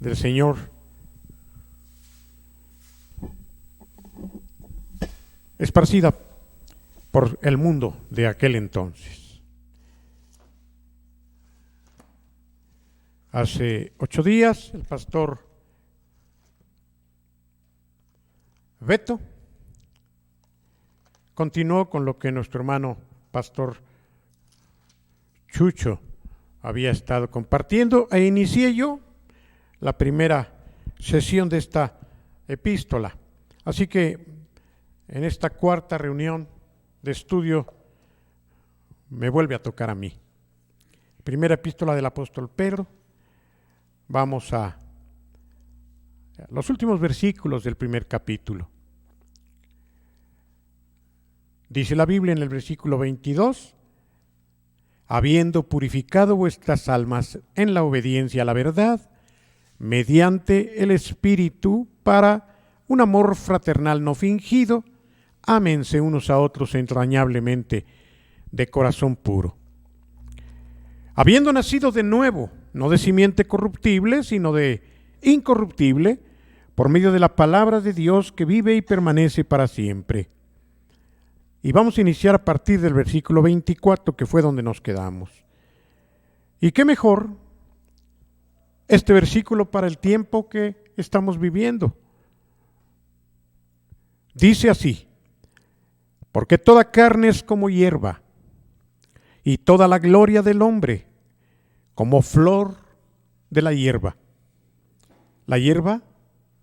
del Señor esparcida por el mundo de aquel entonces. Hace 8 días el pastor Beto continuó con lo que nuestro hermano pastor Chucho había estado compartiendo e inicié yo la primera sesión de esta epístola. Así que en esta cuarta reunión de estudio me vuelve a tocar a mí. Primera epístola del apóstol Pedro. Vamos a los últimos versículos del primer capítulo. Dice la Biblia en el versículo 22, habiendo purificado vuestras almas en la obediencia a la verdad, mediante el Espíritu, para un amor fraternal no fingido, ámense unos a otros entrañablemente de corazón puro. Habiendo nacido de nuevo, no de simiente corruptible, sino de incorruptible, por medio de la palabra de Dios que vive y permanece para siempre. Y vamos a iniciar a partir del versículo 24, que fue donde nos quedamos. Y qué mejor este versículo para el tiempo que estamos viviendo. Dice así: porque toda carne es como hierba, y toda la gloria del hombre como flor de la hierba. La hierba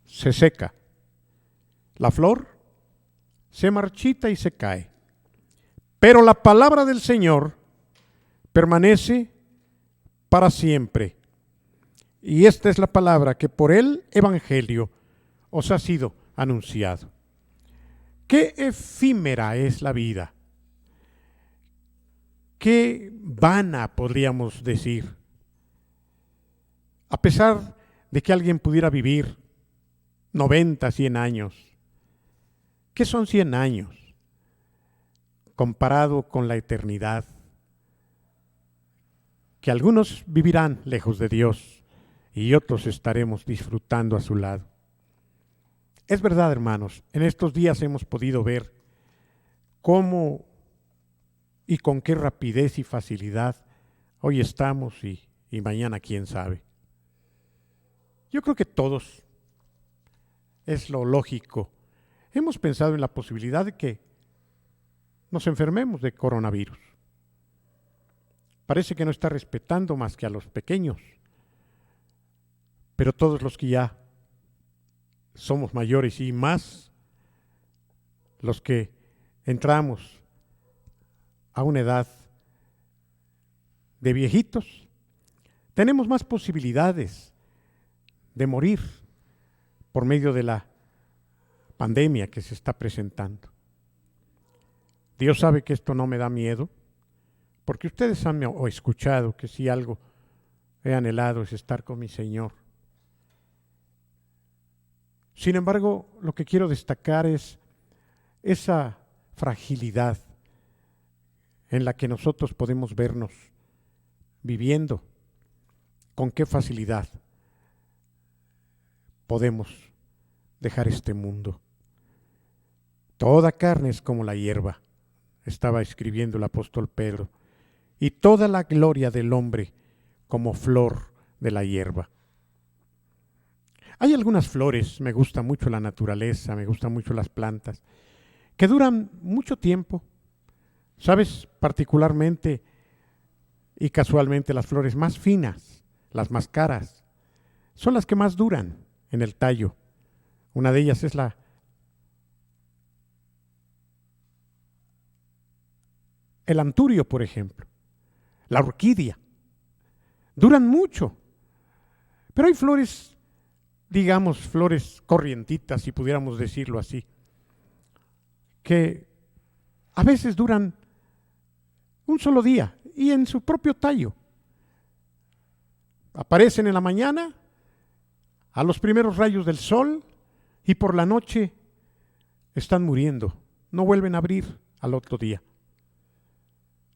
se seca, la flor se marchita y se cae, pero la palabra del Señor permanece para siempre. Y esta es la palabra que por el Evangelio os ha sido anunciado. Qué efímera es la vida, qué vana podríamos decir. A pesar de que alguien pudiera vivir 90, 100 años, ¿qué son 100 años comparado con la eternidad? Que algunos vivirán lejos de Dios y otros estaremos disfrutando a su lado. Es verdad, hermanos, en estos días hemos podido ver cómo y con qué rapidez y facilidad hoy estamos y mañana quién sabe. Yo creo que todos, es lo lógico, hemos pensado en la posibilidad de que nos enfermemos de coronavirus. Parece que no está respetando más que a los pequeños, pero todos los que ya somos mayores y más los que entramos a una edad de viejitos, tenemos más posibilidades de morir por medio de la pandemia que se está presentando. Dios sabe que esto no me da miedo, porque ustedes han escuchado que si algo he anhelado es estar con mi Señor. Sin embargo, lo que quiero destacar es esa fragilidad en la que nosotros podemos vernos viviendo, con qué facilidad podemos dejar este mundo. Toda carne es como la hierba, estaba escribiendo el apóstol Pedro, y toda la gloria del hombre como flor de la hierba. Hay algunas flores, me gusta mucho la naturaleza, me gustan mucho las plantas, que duran mucho tiempo. ¿Sabes? Particularmente y casualmente las flores más finas, las más caras, son las que más duran en el tallo. Una de ellas es el anturio, por ejemplo, la orquídea. Duran mucho, pero hay flores, digamos, flores corrientitas, si pudiéramos decirlo así, que a veces duran un solo día y en su propio tallo. Aparecen en la mañana, a los primeros rayos del sol, y por la noche están muriendo, no vuelven a abrir al otro día.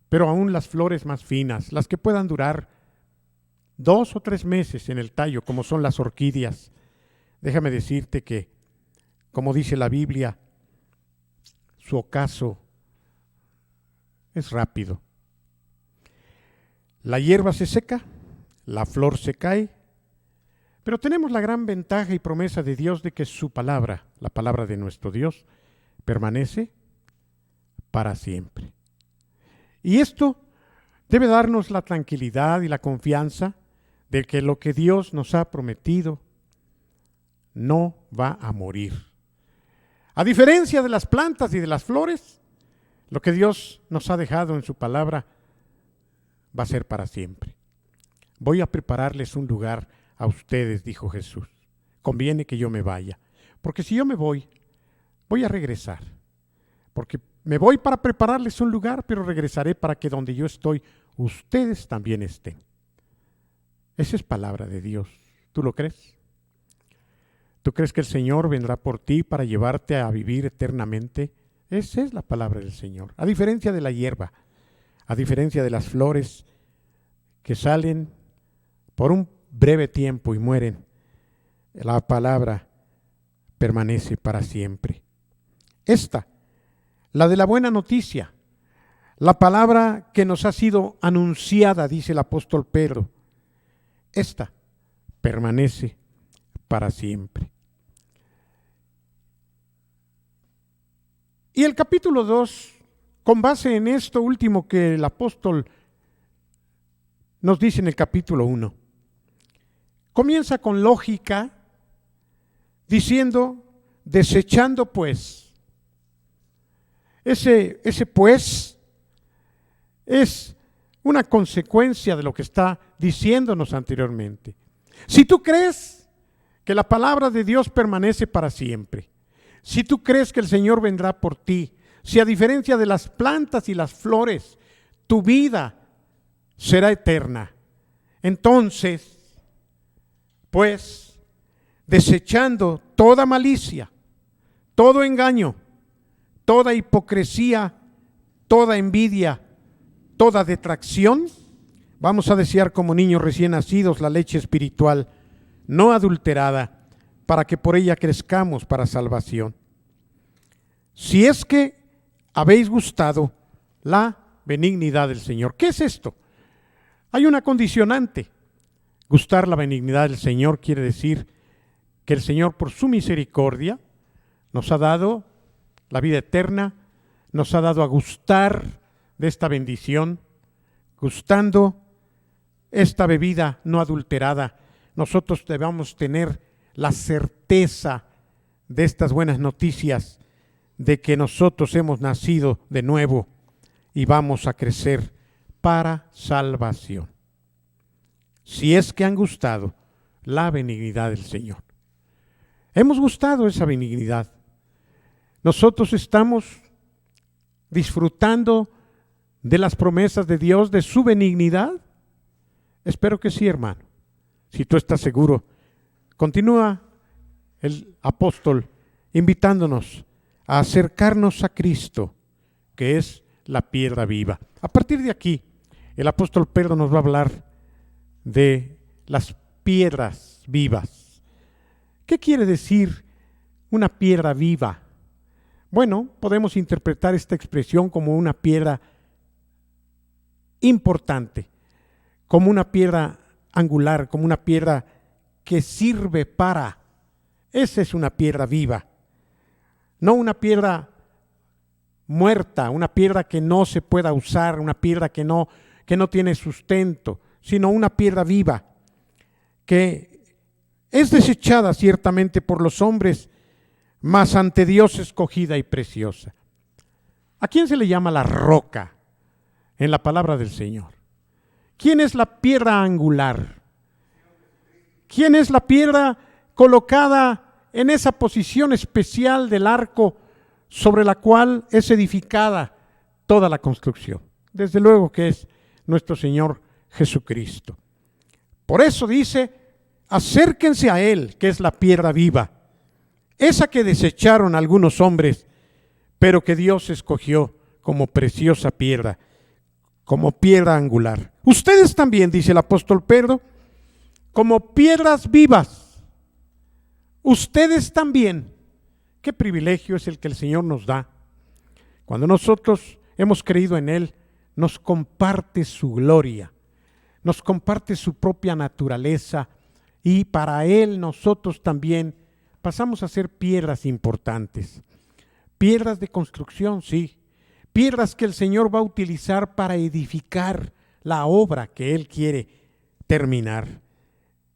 Pero aún las flores más finas, las que puedan durar 2 o 3 meses en el tallo, como son las orquídeas. Déjame decirte que, como dice la Biblia, su ocaso es rápido. La hierba se seca, la flor se cae, pero tenemos la gran ventaja y promesa de Dios de que su palabra, la palabra de nuestro Dios, permanece para siempre. Y esto debe darnos la tranquilidad y la confianza de que lo que Dios nos ha prometido no va a morir. A diferencia de las plantas y de las flores, lo que Dios nos ha dejado en su palabra va a ser para siempre. Voy a prepararles un lugar a ustedes, dijo Jesús. Conviene que yo me vaya, porque si yo me voy a regresar. Porque me voy para prepararles un lugar, pero regresaré para que donde yo estoy, ustedes también estén. Esa es palabra de Dios. ¿Tú lo crees? ¿Tú crees que el Señor vendrá por ti para llevarte a vivir eternamente? Esa es la palabra del Señor. A diferencia de la hierba, a diferencia de las flores que salen por un breve tiempo y mueren, la palabra permanece para siempre. Esta, la de la buena noticia, la palabra que nos ha sido anunciada, dice el apóstol Pedro, esta permanece para siempre. Y el capítulo 2, con base en esto último que el apóstol nos dice en el capítulo 1, comienza con lógica diciendo, desechando pues. Ese pues es una consecuencia de lo que está diciéndonos anteriormente. Si tú crees que la palabra de Dios permanece para siempre, si tú crees que el Señor vendrá por ti, si a diferencia de las plantas y las flores, tu vida será eterna, entonces, pues, desechando toda malicia, todo engaño, toda hipocresía, toda envidia, toda detracción, vamos a desear como niños recién nacidos la leche espiritual, no adulterada, para que por ella crezcamos para salvación. Si es que habéis gustado la benignidad del Señor. ¿Qué es esto? Hay una condicionante. Gustar la benignidad del Señor quiere decir que el Señor, por su misericordia, nos ha dado la vida eterna, nos ha dado a gustar de esta bendición, gustando esta bebida no adulterada. Nosotros debemos tener la certeza de estas buenas noticias, de que nosotros hemos nacido de nuevo y vamos a crecer para salvación. Si es que han gustado la benignidad del Señor. Hemos gustado esa benignidad. Nosotros estamos disfrutando de las promesas de Dios, de su benignidad. Espero que sí, hermano. Si tú estás seguro, continúa el apóstol invitándonos a acercarnos a Cristo, que es la piedra viva. A partir de aquí, el apóstol Pedro nos va a hablar de las piedras vivas. ¿Qué quiere decir una piedra viva? Bueno, podemos interpretar esta expresión como una piedra importante, como una piedra angular, como una piedra que sirve para. Esa es una piedra viva. No una piedra muerta, una piedra que no se pueda usar, una piedra que no tiene sustento, sino una piedra viva, que es desechada ciertamente por los hombres, mas ante Dios escogida y preciosa. ¿A quién se le llama la roca en la palabra del Señor? ¿Quién es la piedra angular? ¿Quién es la piedra colocada en esa posición especial del arco sobre la cual es edificada toda la construcción? Desde luego que es nuestro Señor Jesucristo. Por eso dice, acérquense a Él, que es la piedra viva, esa que desecharon algunos hombres, pero que Dios escogió como preciosa piedra, como piedra angular. Ustedes también, dice el apóstol Pedro, como piedras vivas. Ustedes también. Qué privilegio es el que el Señor nos da. Cuando nosotros hemos creído en Él, nos comparte su gloria, nos comparte su propia naturaleza, y para Él nosotros también pasamos a ser piedras importantes. Piedras de construcción, sí. Piedras que el Señor va a utilizar para edificar la obra que Él quiere terminar.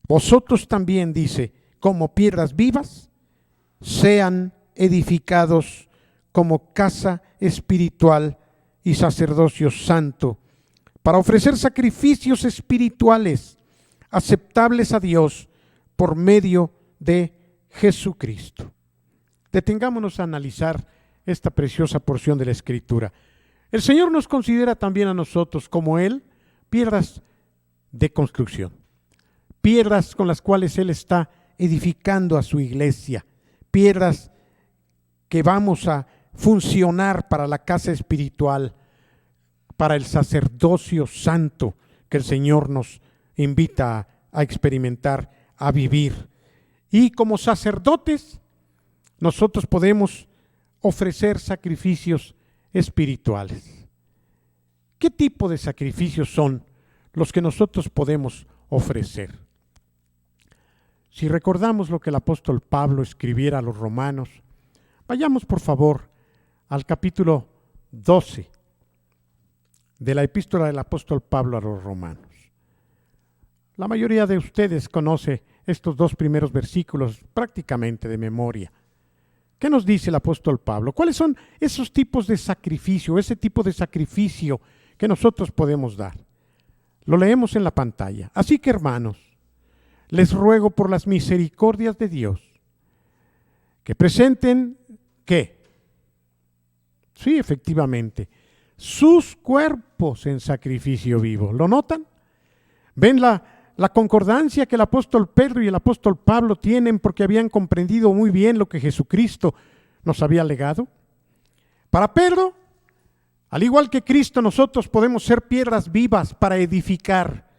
Vosotros también, dice, como piedras vivas, sean edificados como casa espiritual y sacerdocio santo, para ofrecer sacrificios espirituales aceptables a Dios por medio de Jesucristo. Detengámonos a analizar esta preciosa porción de la Escritura. El Señor nos considera también a nosotros, como Él, piedras de construcción, piedras con las cuales Él está edificando a su iglesia, piedras que vamos a funcionar para la casa espiritual, para el sacerdocio santo que el Señor nos invita a experimentar, a vivir. Y como sacerdotes, nosotros podemos ofrecer sacrificios espirituales. ¿Qué tipo de sacrificios son los que nosotros podemos ofrecer? Si recordamos lo que el apóstol Pablo escribiera a los romanos, vayamos por favor al capítulo 12 de la epístola del apóstol Pablo a los romanos. La mayoría de ustedes conoce estos dos primeros versículos prácticamente de memoria. ¿Qué nos dice el apóstol Pablo? ¿Cuáles son esos tipos de sacrificio, ese tipo de sacrificio que nosotros podemos dar? Lo leemos en la pantalla. Así que, hermanos, les ruego por las misericordias de Dios que presenten, ¿qué? Sí, efectivamente, sus cuerpos en sacrificio vivo. ¿Lo notan? ¿Ven la concordancia que el apóstol Pedro y el apóstol Pablo tienen porque habían comprendido muy bien lo que Jesucristo nos había legado? Para Pedro, al igual que Cristo, nosotros podemos ser piedras vivas para edificar,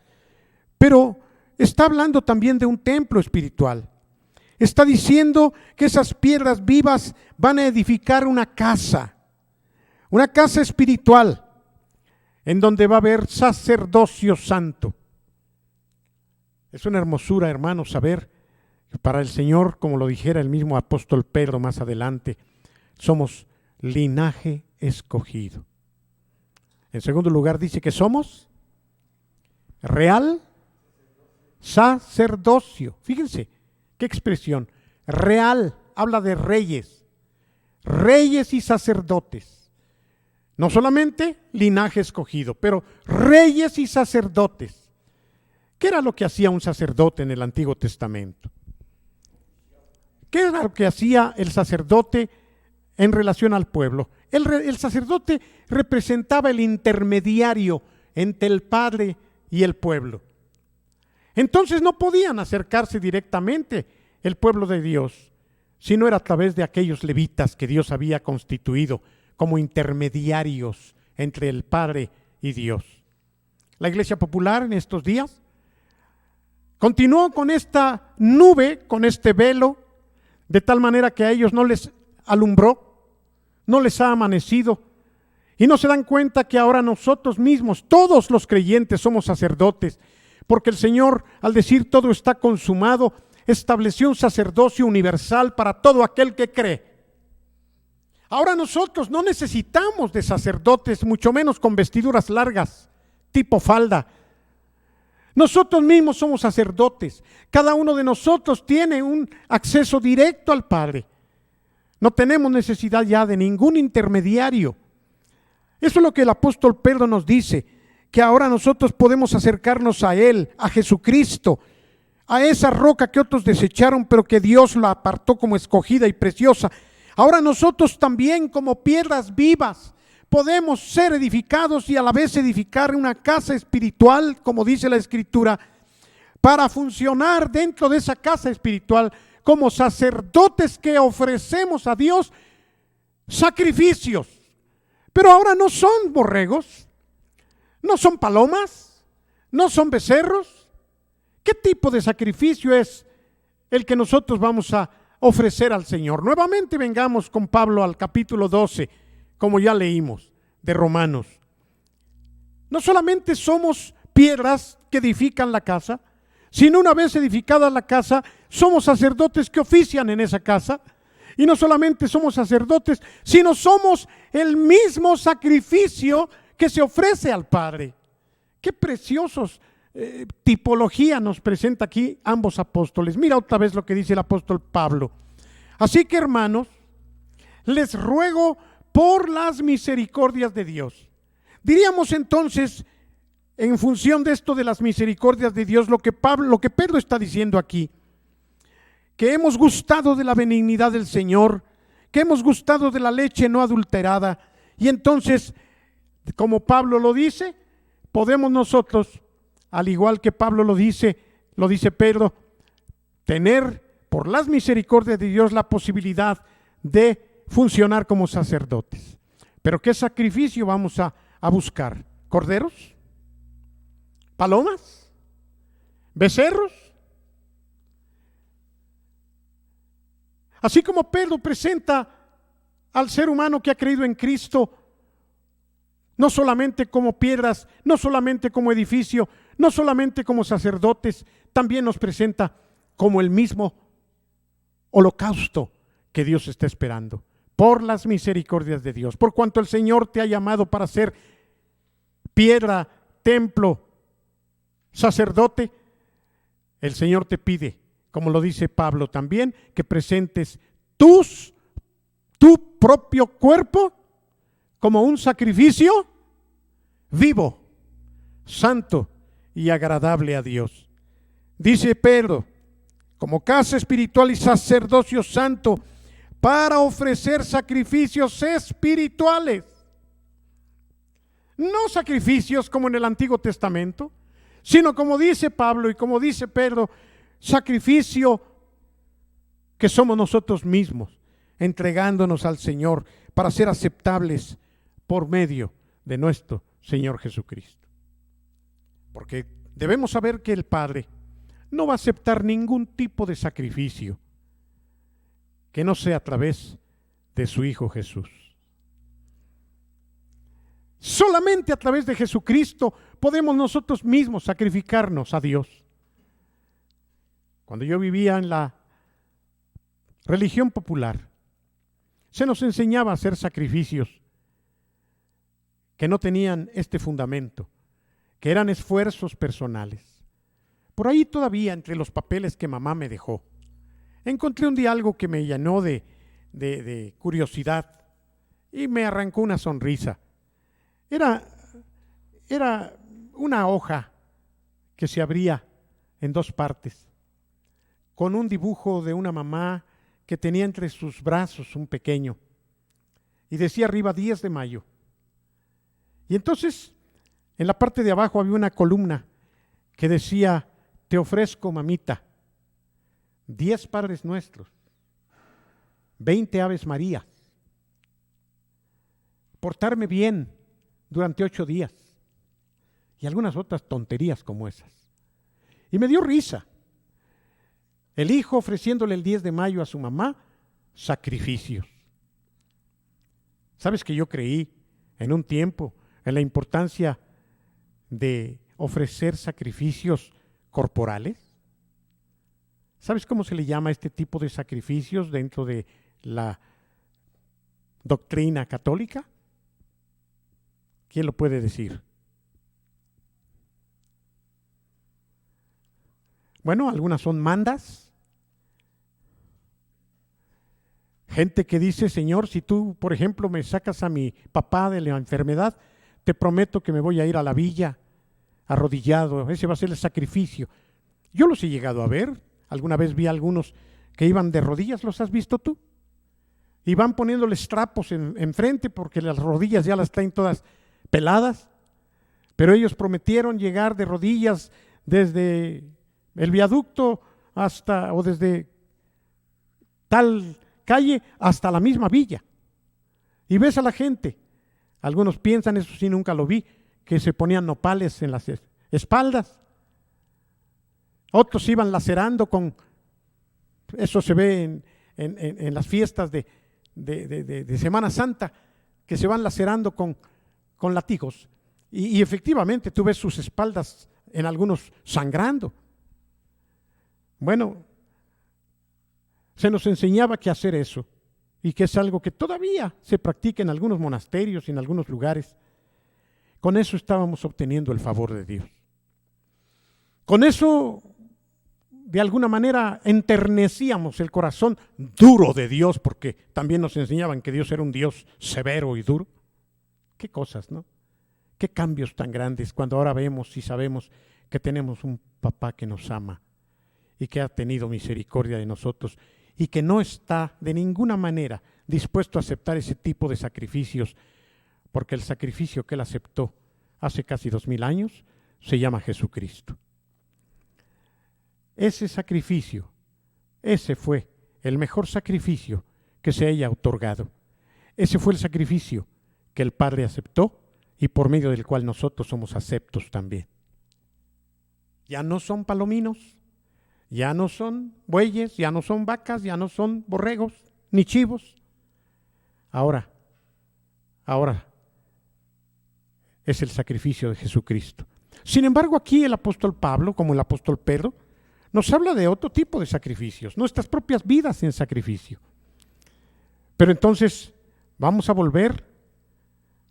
pero está hablando también de un templo espiritual. Está diciendo que esas piedras vivas van a edificar una casa espiritual, en donde va a haber sacerdocio santo. Es una hermosura, hermanos, saber que para el Señor, como lo dijera el mismo apóstol Pedro más adelante, somos linaje escogido. En segundo lugar dice que somos real sacerdocio. Fíjense, qué expresión. Real, habla de reyes y sacerdotes. No solamente linaje escogido, pero reyes y sacerdotes. ¿Qué era lo que hacía un sacerdote en el Antiguo Testamento? ¿Qué era lo que hacía el sacerdote en relación al pueblo? El sacerdote representaba el intermediario entre el Padre y el pueblo. Entonces no podían acercarse directamente el pueblo de Dios, sino era a través de aquellos levitas que Dios había constituido como intermediarios entre el Padre y Dios. La Iglesia Popular en estos días continuó con esta nube, con este velo, de tal manera que a ellos no les alumbró, no les ha amanecido, y no se dan cuenta que ahora nosotros mismos, todos los creyentes, somos sacerdotes, porque el Señor, al decir todo está consumado, estableció un sacerdocio universal para todo aquel que cree. Ahora nosotros no necesitamos de sacerdotes, mucho menos con vestiduras largas, tipo falda. Nosotros mismos somos sacerdotes. Cada uno de nosotros tiene un acceso directo al Padre. No tenemos necesidad ya de ningún intermediario. Eso es lo que el apóstol Pedro nos dice, que ahora nosotros podemos acercarnos a Él, a Jesucristo, a esa roca que otros desecharon, pero que Dios la apartó como escogida y preciosa. Ahora nosotros también, como piedras vivas, podemos ser edificados y a la vez edificar una casa espiritual, como dice la Escritura, para funcionar dentro de esa casa espiritual como sacerdotes que ofrecemos a Dios sacrificios. Pero ahora no son borregos, no son palomas, no son becerros. ¿Qué tipo de sacrificio es el que nosotros vamos a ofrecer al Señor? Nuevamente vengamos con Pablo al capítulo 12, como ya leímos, de Romanos. No solamente somos piedras que edifican la casa, sino una vez edificada la casa, somos sacerdotes que ofician en esa casa. Y no solamente somos sacerdotes, sino somos el mismo sacrificio que se ofrece al Padre. Qué preciosos tipología nos presenta aquí ambos apóstoles. Mira otra vez lo que dice el apóstol Pablo. Así que, hermanos, les ruego por las misericordias de Dios. Diríamos entonces, en función de esto de las misericordias de Dios, lo que Pedro está diciendo aquí, que hemos gustado de la benignidad del Señor, que hemos gustado de la leche no adulterada, y entonces, como Pablo lo dice, podemos nosotros, al igual que Pablo lo dice Pedro, tener por las misericordias de Dios la posibilidad de funcionar como sacerdotes. Pero ¿qué sacrificio vamos a buscar? ¿Corderos? ¿Palomas? ¿Becerros? Así como Pedro presenta al ser humano que ha creído en Cristo, no solamente como piedras, no solamente como edificio, no solamente como sacerdotes, también nos presenta como el mismo holocausto que Dios está esperando, por las misericordias de Dios. Por cuanto el Señor te ha llamado para ser piedra, templo, sacerdote, el Señor te pide, como lo dice Pablo también, que presentes tu propio cuerpo como un sacrificio vivo, santo y agradable a Dios. Dice Pedro, como casa espiritual y sacerdocio santo, para ofrecer sacrificios espirituales. No sacrificios como en el Antiguo Testamento, sino como dice Pablo y como dice Pedro, sacrificio que somos nosotros mismos, entregándonos al Señor para ser aceptables por medio de nuestro Señor Jesucristo. Porque debemos saber que el Padre no va a aceptar ningún tipo de sacrificio que no sea a través de su Hijo Jesús. Solamente a través de Jesucristo podemos nosotros mismos sacrificarnos a Dios. Cuando yo vivía en la religión popular, se nos enseñaba a hacer sacrificios que no tenían este fundamento, que eran esfuerzos personales. Por ahí todavía, entre los papeles que mamá me dejó, encontré un día algo que me llenó de curiosidad y me arrancó una sonrisa. Era una hoja que se abría en dos partes, con un dibujo de una mamá que tenía entre sus brazos un pequeño, y decía arriba 10 de mayo. Y entonces, en la parte de abajo había una columna que decía, te ofrezco, mamita, 10 Padres Nuestros, 20 Aves Marías, portarme bien durante 8 días y algunas otras tonterías como esas. Y me dio risa. El hijo ofreciéndole el 10 de mayo a su mamá, sacrificios. ¿Sabes que yo creí en un tiempo en la importancia de ofrecer sacrificios corporales? ¿Sabes cómo se le llama este tipo de sacrificios dentro de la doctrina católica? ¿Quién lo puede decir? Bueno, algunas son mandas. Gente que dice, Señor, si tú, por ejemplo, me sacas a mi papá de la enfermedad, te prometo que me voy a ir a la villa arrodillado. Ese va a ser el sacrificio. Yo los he llegado a ver. Alguna vez vi a algunos que iban de rodillas. ¿Los has visto tú? Y van poniéndoles trapos enfrente porque las rodillas ya las traen todas peladas. Pero ellos prometieron llegar de rodillas desde el viaducto o desde tal calle hasta la misma villa. Y ves a la gente, algunos piensan, eso sí nunca lo vi, que se ponían nopales en las espaldas. Otros iban lacerando eso se ve en las fiestas de Semana Santa, que se van lacerando con látigos. Y efectivamente tú ves sus espaldas en algunos sangrando. Bueno, se nos enseñaba que hacer eso, y que es algo que todavía se practica en algunos monasterios y en algunos lugares. Con eso estábamos obteniendo el favor de Dios. Con eso, de alguna manera, enternecíamos el corazón duro de Dios, porque también nos enseñaban que Dios era un Dios severo y duro. Qué cosas, ¿no? Qué cambios tan grandes cuando ahora vemos y sabemos que tenemos un papá que nos ama y que ha tenido misericordia de nosotros y que no está de ninguna manera dispuesto a aceptar ese tipo de sacrificios, porque el sacrificio que él aceptó hace casi 2000 años se llama Jesucristo. Ese sacrificio, ese fue el mejor sacrificio que se haya otorgado. Ese fue el sacrificio que el Padre aceptó y por medio del cual nosotros somos aceptos también. Ya no son palominos, ya no son bueyes, ya no son vacas, ya no son borregos, ni chivos. Ahora es el sacrificio de Jesucristo. Sin embargo, aquí el apóstol Pablo, como el apóstol Pedro, nos habla de otro tipo de sacrificios, nuestras propias vidas en sacrificio. Pero entonces, ¿vamos a volver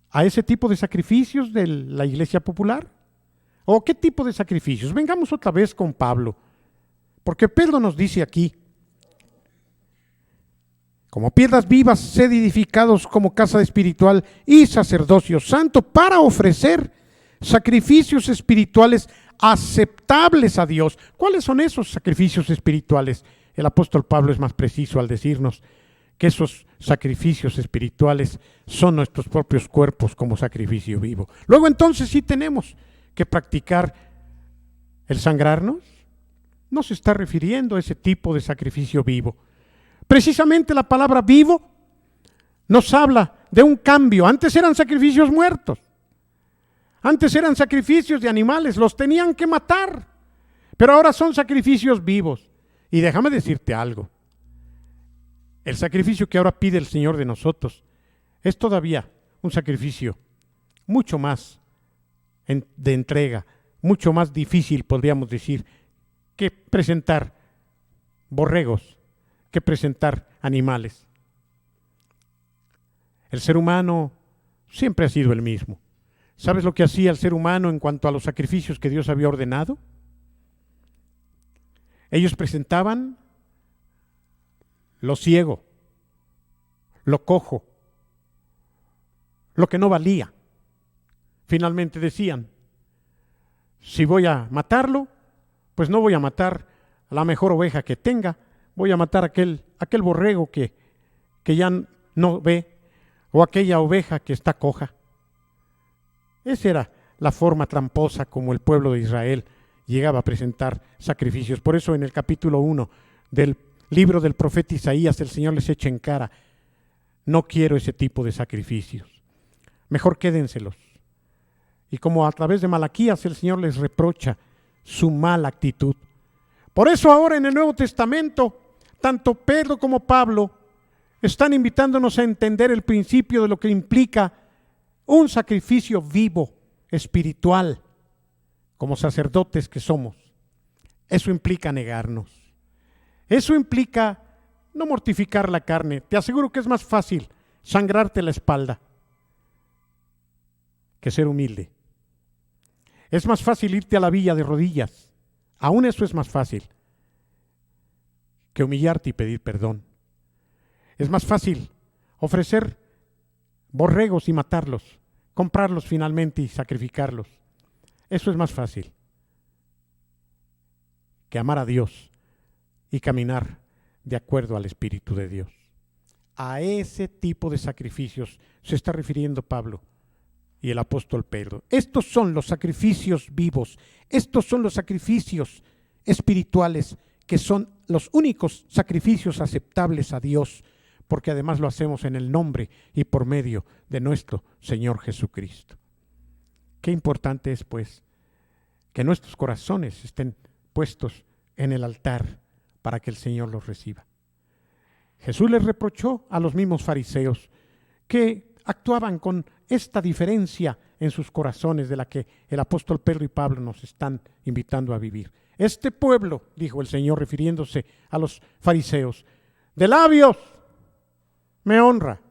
a ese tipo de sacrificios de la iglesia popular? ¿O qué tipo de sacrificios? Vengamos otra vez con Pablo, porque Pedro nos dice aquí: como piedras vivas, sed edificados como casa espiritual y sacerdocio santo para ofrecer sacrificios espirituales aceptables a Dios. ¿Cuáles son esos sacrificios espirituales? El apóstol Pablo es más preciso al decirnos que esos sacrificios espirituales son nuestros propios cuerpos como sacrificio vivo. Luego entonces sí tenemos que practicar el sangrarnos. No se está refiriendo a ese tipo de sacrificio vivo. Precisamente la palabra vivo nos habla de un cambio. Antes eran sacrificios muertos. Antes eran sacrificios de animales, los tenían que matar. Pero ahora son sacrificios vivos. Y déjame decirte algo. El sacrificio que ahora pide el Señor de nosotros es todavía un sacrificio mucho más de entrega, mucho más difícil, podríamos decir, que presentar borregos, que presentar animales. El ser humano siempre ha sido el mismo. ¿Sabes lo que hacía el ser humano en cuanto a los sacrificios que Dios había ordenado? Ellos presentaban lo ciego, lo cojo, lo que no valía. Finalmente decían: si voy a matarlo, pues no voy a matar a la mejor oveja que tenga, voy a matar a aquel borrego que ya no ve, o aquella oveja que está coja. Esa era la forma tramposa como el pueblo de Israel llegaba a presentar sacrificios. Por eso en el capítulo 1 del libro del profeta Isaías el Señor les echa en cara: no quiero ese tipo de sacrificios, mejor quédenselos. Y como a través de Malaquías el Señor les reprocha su mala actitud. Por eso ahora en el Nuevo Testamento, tanto Pedro como Pablo están invitándonos a entender el principio de lo que implica un sacrificio vivo, espiritual, como sacerdotes que somos. Eso implica negarnos. Eso implica no mortificar la carne. Te aseguro que es más fácil sangrarte la espalda que ser humilde. Es más fácil irte a la villa de rodillas. Aún eso es más fácil que humillarte y pedir perdón. Es más fácil ofrecer borregos y matarlos, comprarlos finalmente y sacrificarlos. Eso es más fácil que amar a Dios y caminar de acuerdo al Espíritu de Dios. A ese tipo de sacrificios se está refiriendo Pablo y el apóstol Pedro. Estos son los sacrificios vivos, estos son los sacrificios espirituales que son los únicos sacrificios aceptables a Dios, porque además lo hacemos en el nombre y por medio de nuestro Señor Jesucristo. Qué importante es, pues, que nuestros corazones estén puestos en el altar para que el Señor los reciba. Jesús les reprochó a los mismos fariseos que actuaban con esta diferencia en sus corazones de la que el apóstol Pedro y Pablo nos están invitando a vivir. Este pueblo, dijo el Señor refiriéndose a los fariseos, de labios me honra,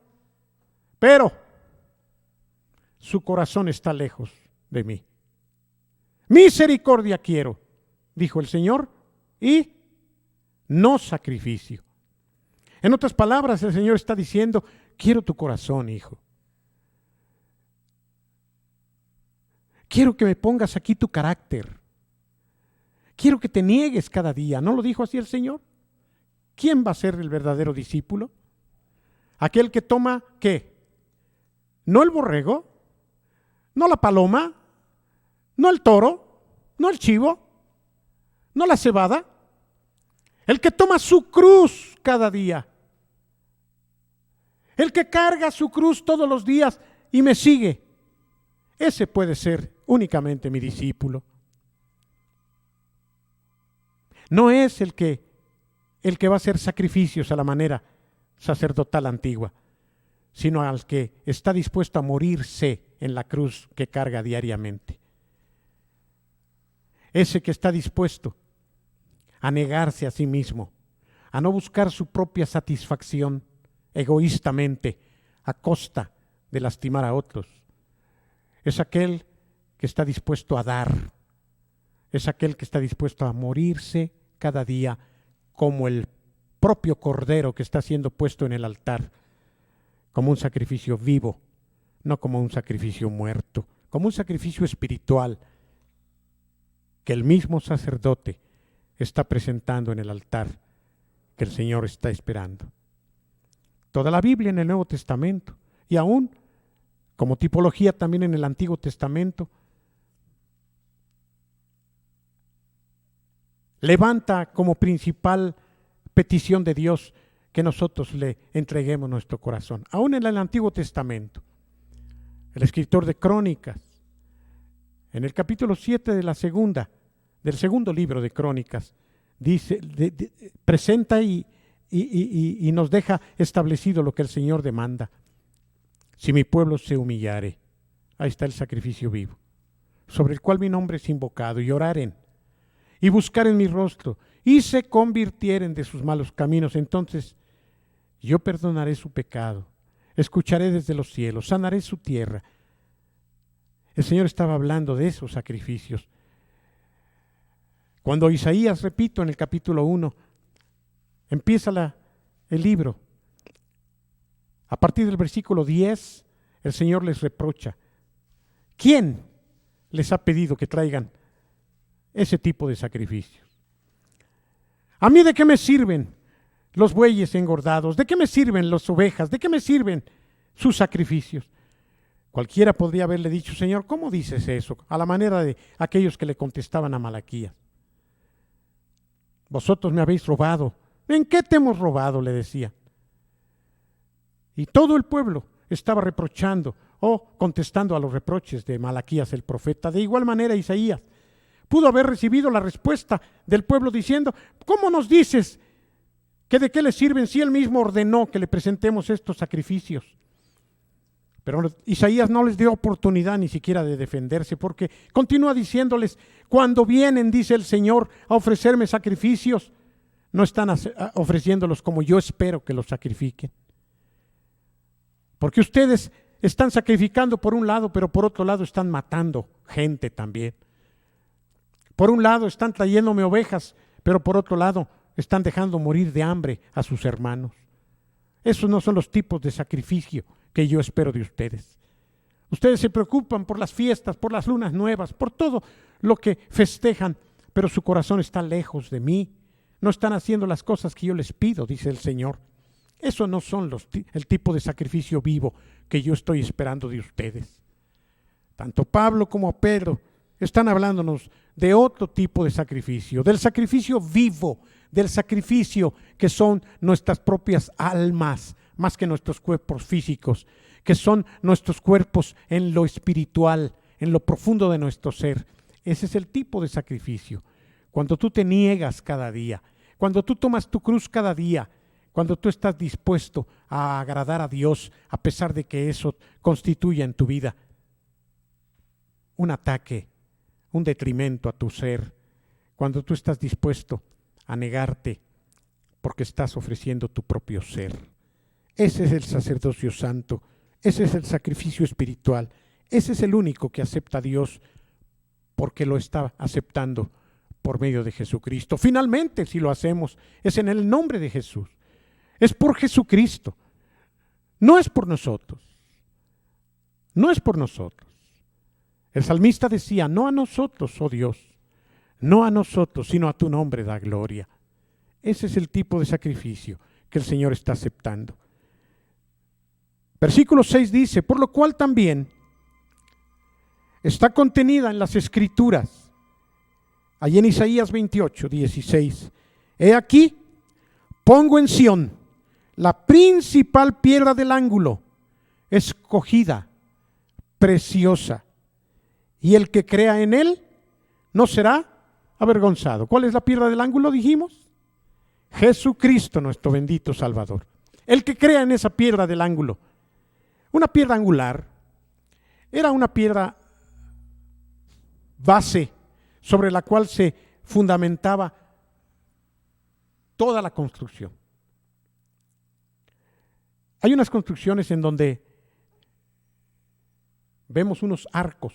pero su corazón está lejos de mí. Misericordia quiero, dijo el Señor, y no sacrificio. En otras palabras, el Señor está diciendo, quiero tu corazón, hijo. Quiero que me pongas aquí tu carácter. Quiero que te niegues cada día. ¿No lo dijo así el Señor? ¿Quién va a ser el verdadero discípulo? Aquel que toma, ¿qué? No el borrego, no la paloma, no el toro, no el chivo, no la cebada. El que toma su cruz cada día. El que carga su cruz todos los días y me sigue. Ese puede ser únicamente mi discípulo. No es el que va a hacer sacrificios a la manera sacerdotal antigua, sino al que está dispuesto a morirse en la cruz que carga diariamente. Ese que está dispuesto a negarse a sí mismo, a no buscar su propia satisfacción egoístamente a costa de lastimar a otros. Es aquel que está dispuesto a dar, es aquel que está dispuesto a morirse cada día como el propio cordero que está siendo puesto en el altar, como un sacrificio vivo, no como un sacrificio muerto, como un sacrificio espiritual que el mismo sacerdote está presentando en el altar que el Señor está esperando. Toda la Biblia en el Nuevo Testamento y aún como tipología también en el Antiguo Testamento levanta como principal petición de Dios que nosotros le entreguemos nuestro corazón. Aún en el Antiguo Testamento, el escritor de Crónicas, en el capítulo 7 del segundo libro de Crónicas, dice, presenta y nos deja establecido lo que el Señor demanda. Si mi pueblo se humillare, ahí está el sacrificio vivo, sobre el cual mi nombre es invocado, y oraren, y buscaren mi rostro, y se convirtieren de sus malos caminos, entonces yo perdonaré su pecado, escucharé desde los cielos, sanaré su tierra. El Señor estaba hablando de esos sacrificios. Cuando Isaías, repito, en el capítulo 1, empieza el libro, a partir del versículo 10, el Señor les reprocha. ¿Quién les ha pedido que traigan ese tipo de sacrificios? ¿A mí de qué me sirven los bueyes engordados? ¿De qué me sirven las ovejas? ¿De qué me sirven sus sacrificios? Cualquiera podría haberle dicho, Señor, ¿cómo dices eso? A la manera de aquellos que le contestaban a Malaquías. Vosotros me habéis robado. ¿En qué te hemos robado?, le decía. Y todo el pueblo estaba reprochando o contestando a los reproches de Malaquías el profeta. De igual manera Isaías pudo haber recibido la respuesta del pueblo diciendo, ¿cómo nos dices que de qué le sirven si él mismo ordenó que le presentemos estos sacrificios? Pero Isaías no les dio oportunidad ni siquiera de defenderse, porque continúa diciéndoles, cuando vienen, dice el Señor, a ofrecerme sacrificios, no están ofreciéndolos como yo espero que los sacrifiquen. Porque ustedes están sacrificando por un lado, pero por otro lado están matando gente también. Por un lado están trayéndome ovejas, pero por otro lado están dejando morir de hambre a sus hermanos. Esos no son los tipos de sacrificio que yo espero de ustedes. Ustedes se preocupan por las fiestas, por las lunas nuevas, por todo lo que festejan, pero su corazón está lejos de mí. No están haciendo las cosas que yo les pido, dice el Señor. Eso no son el tipo de sacrificio vivo que yo estoy esperando de ustedes. Tanto Pablo como Pedro están hablándonos de otro tipo de sacrificio, del sacrificio vivo, del sacrificio que son nuestras propias almas, más que nuestros cuerpos físicos, que son nuestros cuerpos en lo espiritual, en lo profundo de nuestro ser. Ese es el tipo de sacrificio. cuando tú te niegas cada día, cuando tú tomas tu cruz cada día, cuando tú estás dispuesto a agradar a Dios, a pesar de que eso constituya en tu vida un ataque, un detrimento a tu ser, cuando tú estás dispuesto a negarte porque estás ofreciendo tu propio ser. Ese es el sacerdocio santo, ese es el sacrificio espiritual, ese es el único que acepta a Dios porque lo está aceptando por medio de Jesucristo. Finalmente, si lo hacemos, es en el nombre de Jesús, es por Jesucristo, no es por nosotros, no es por nosotros. El salmista decía, no a nosotros, oh Dios, no a nosotros, sino a tu nombre da gloria. Ese es el tipo de sacrificio que el Señor está aceptando. Versículo 6 dice, por lo cual también está contenida en las Escrituras, allí en Isaías 28, 16, he aquí, pongo en Sión la principal piedra del ángulo, escogida, preciosa, y el que crea en él no será avergonzado. ¿Cuál es la piedra del ángulo, dijimos? Jesucristo, nuestro bendito Salvador. El que crea en esa piedra del ángulo. Una piedra angular era una piedra base sobre la cual se fundamentaba toda la construcción. Hay unas construcciones en donde vemos unos arcos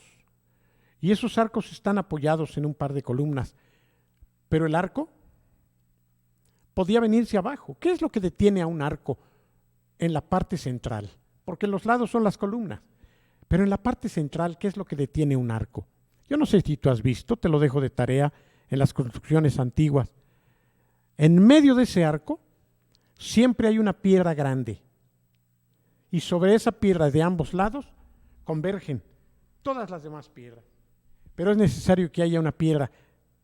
y esos arcos están apoyados en un par de columnas, pero el arco podía venirse abajo. ¿Qué es lo que detiene a un arco en la parte central? Porque los lados son las columnas, pero en la parte central, ¿qué es lo que detiene un arco? Yo no sé si tú has visto, te lo dejo de tarea en las construcciones antiguas. En medio de ese arco siempre hay una piedra grande y sobre esa piedra de ambos lados convergen todas las demás piedras. Pero es necesario que haya una piedra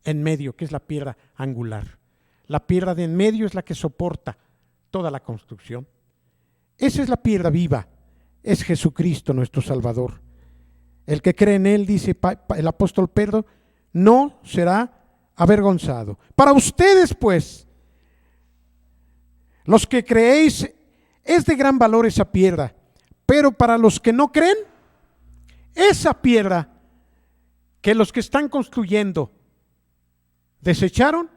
en medio, que es la piedra angular. La piedra de en medio es la que soporta toda la construcción. Esa es la piedra viva, es Jesucristo nuestro Salvador. El que cree en él, dice el apóstol Pedro, no será avergonzado. Para ustedes, pues, los que creéis, es de gran valor esa piedra, pero para los que no creen, esa piedra que los que están construyendo desecharon,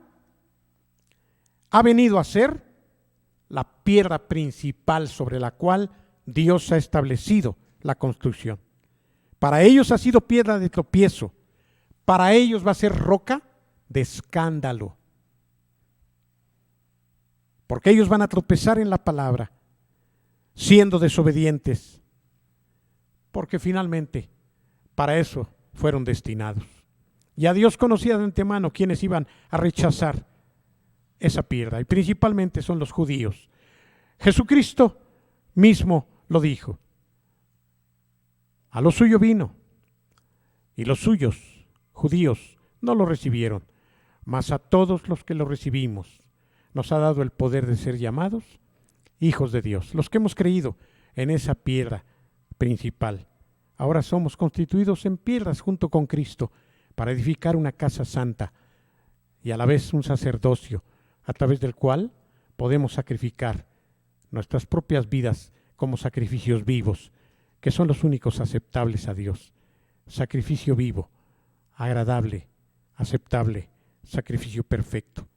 ha venido a ser la piedra principal sobre la cual Dios ha establecido la construcción. Para ellos ha sido piedra de tropiezo, para ellos va a ser roca de escándalo, porque ellos van a tropezar en la palabra, siendo desobedientes, porque finalmente para eso fueron destinados. Ya Dios conocía de antemano quienes iban a rechazar esa piedra, y principalmente son los judíos. Jesucristo mismo lo dijo. A lo suyo vino, y los suyos, judíos, no lo recibieron, mas a todos los que lo recibimos, nos ha dado el poder de ser llamados hijos de Dios. Los que hemos creído en esa piedra principal, ahora somos constituidos en piedras junto con Cristo para edificar una casa santa y a la vez un sacerdocio a través del cual podemos sacrificar nuestras propias vidas como sacrificios vivos, que son los únicos aceptables a Dios. Sacrificio vivo, agradable, aceptable, sacrificio perfecto.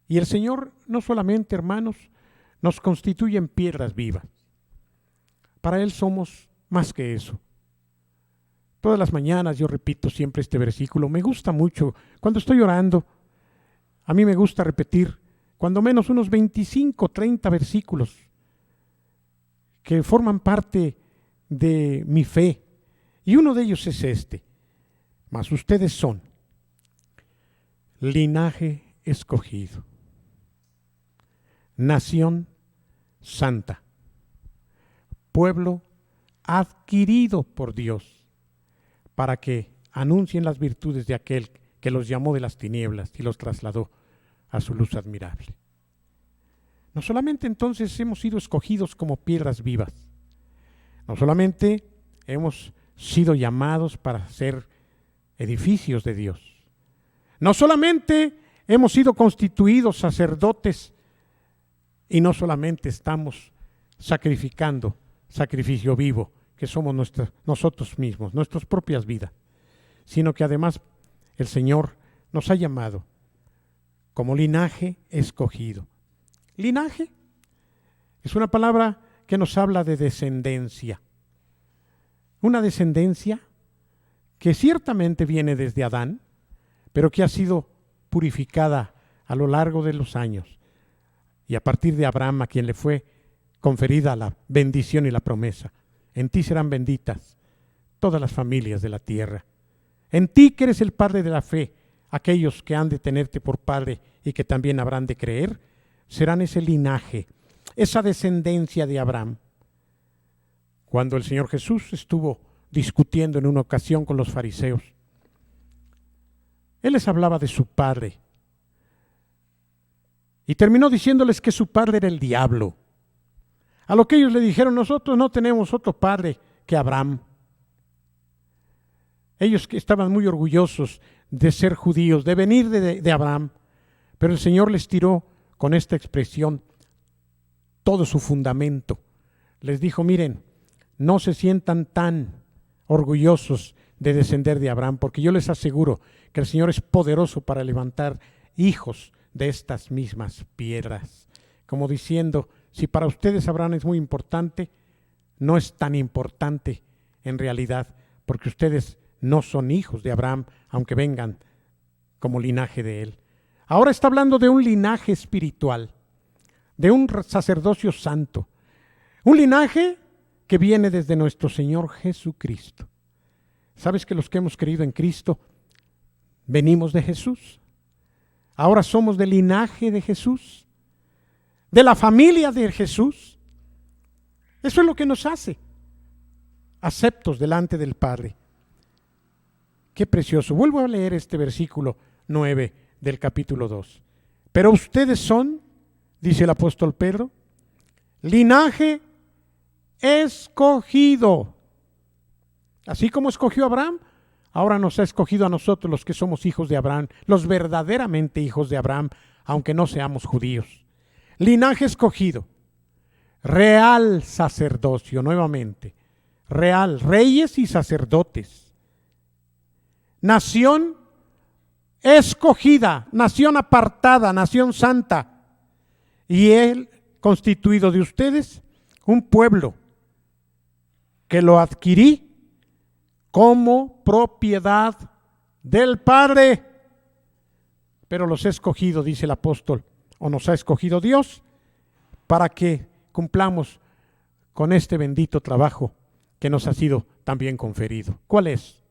Y el Señor no solamente, hermanos, nos constituye en piedras vivas. Para Él somos más que eso. Todas las mañanas yo repito siempre este versículo. Me gusta mucho. Cuando estoy orando, a mí me gusta repetir cuando menos unos 25, 30 versículos que forman parte de mi fe. Y uno de ellos es este. Mas ustedes son linaje escogido, nación santa, pueblo adquirido por Dios, para que anuncien las virtudes de aquel que los llamó de las tinieblas y los trasladó a su luz admirable. No solamente entonces hemos sido escogidos como piedras vivas, no solamente hemos sido llamados para ser edificios de Dios, No solamente hemos sido constituidos sacerdotes y no solamente estamos sacrificando sacrificio vivo, que somos nosotros mismos, nuestras propias vidas, sino que además el Señor nos ha llamado como linaje escogido. Linaje es una palabra que nos habla de descendencia. Una descendencia que ciertamente viene desde Adán, pero que ha sido purificada a lo largo de los años. Y a partir de Abraham, a quien le fue conferida la bendición y la promesa. En ti serán benditas todas las familias de la tierra. En ti, que eres el padre de la fe, aquellos que han de tenerte por padre y que también habrán de creer, serán ese linaje, esa descendencia de Abraham. Cuando el Señor Jesús estuvo discutiendo en una ocasión con los fariseos, Él les hablaba de su padre y terminó diciéndoles que su padre era el diablo. A lo que ellos le dijeron: nosotros no tenemos otro padre que Abraham. Ellos que estaban muy orgullosos de ser judíos, de venir de Abraham, pero el Señor les tiró con esta expresión todo su fundamento. Les dijo: miren, no se sientan tan orgullosos de descender de Abraham, porque yo les aseguro que el Señor es poderoso para levantar hijos de estas mismas piedras. Como diciendo, si para ustedes Abraham es muy importante, no es tan importante en realidad, porque ustedes no son hijos de Abraham, aunque vengan como linaje de él. Ahora está hablando de un linaje espiritual, de un sacerdocio santo, un linaje que viene desde nuestro Señor Jesucristo. ¿Sabes que los que hemos creído en Cristo venimos de Jesús? Ahora somos del linaje de Jesús, de la familia de Jesús. Eso es lo que nos hace aceptos delante del Padre. Qué precioso. Vuelvo a leer este versículo 9 del capítulo 2. Pero ustedes son, dice el apóstol Pedro, linaje escogido. Así como escogió a Abraham, ahora nos ha escogido a nosotros, los que somos hijos de Abraham, los verdaderamente hijos de Abraham, aunque no seamos judíos. Linaje escogido, real sacerdocio, nuevamente, real, reyes y sacerdotes. Nación escogida, nación apartada, nación santa. Y Él constituido de ustedes un pueblo que lo adquirí como propiedad del Padre. Pero los he escogido, dice el apóstol, o nos ha escogido Dios, para que cumplamos con este bendito trabajo que nos ha sido también conferido. ¿Cuál es?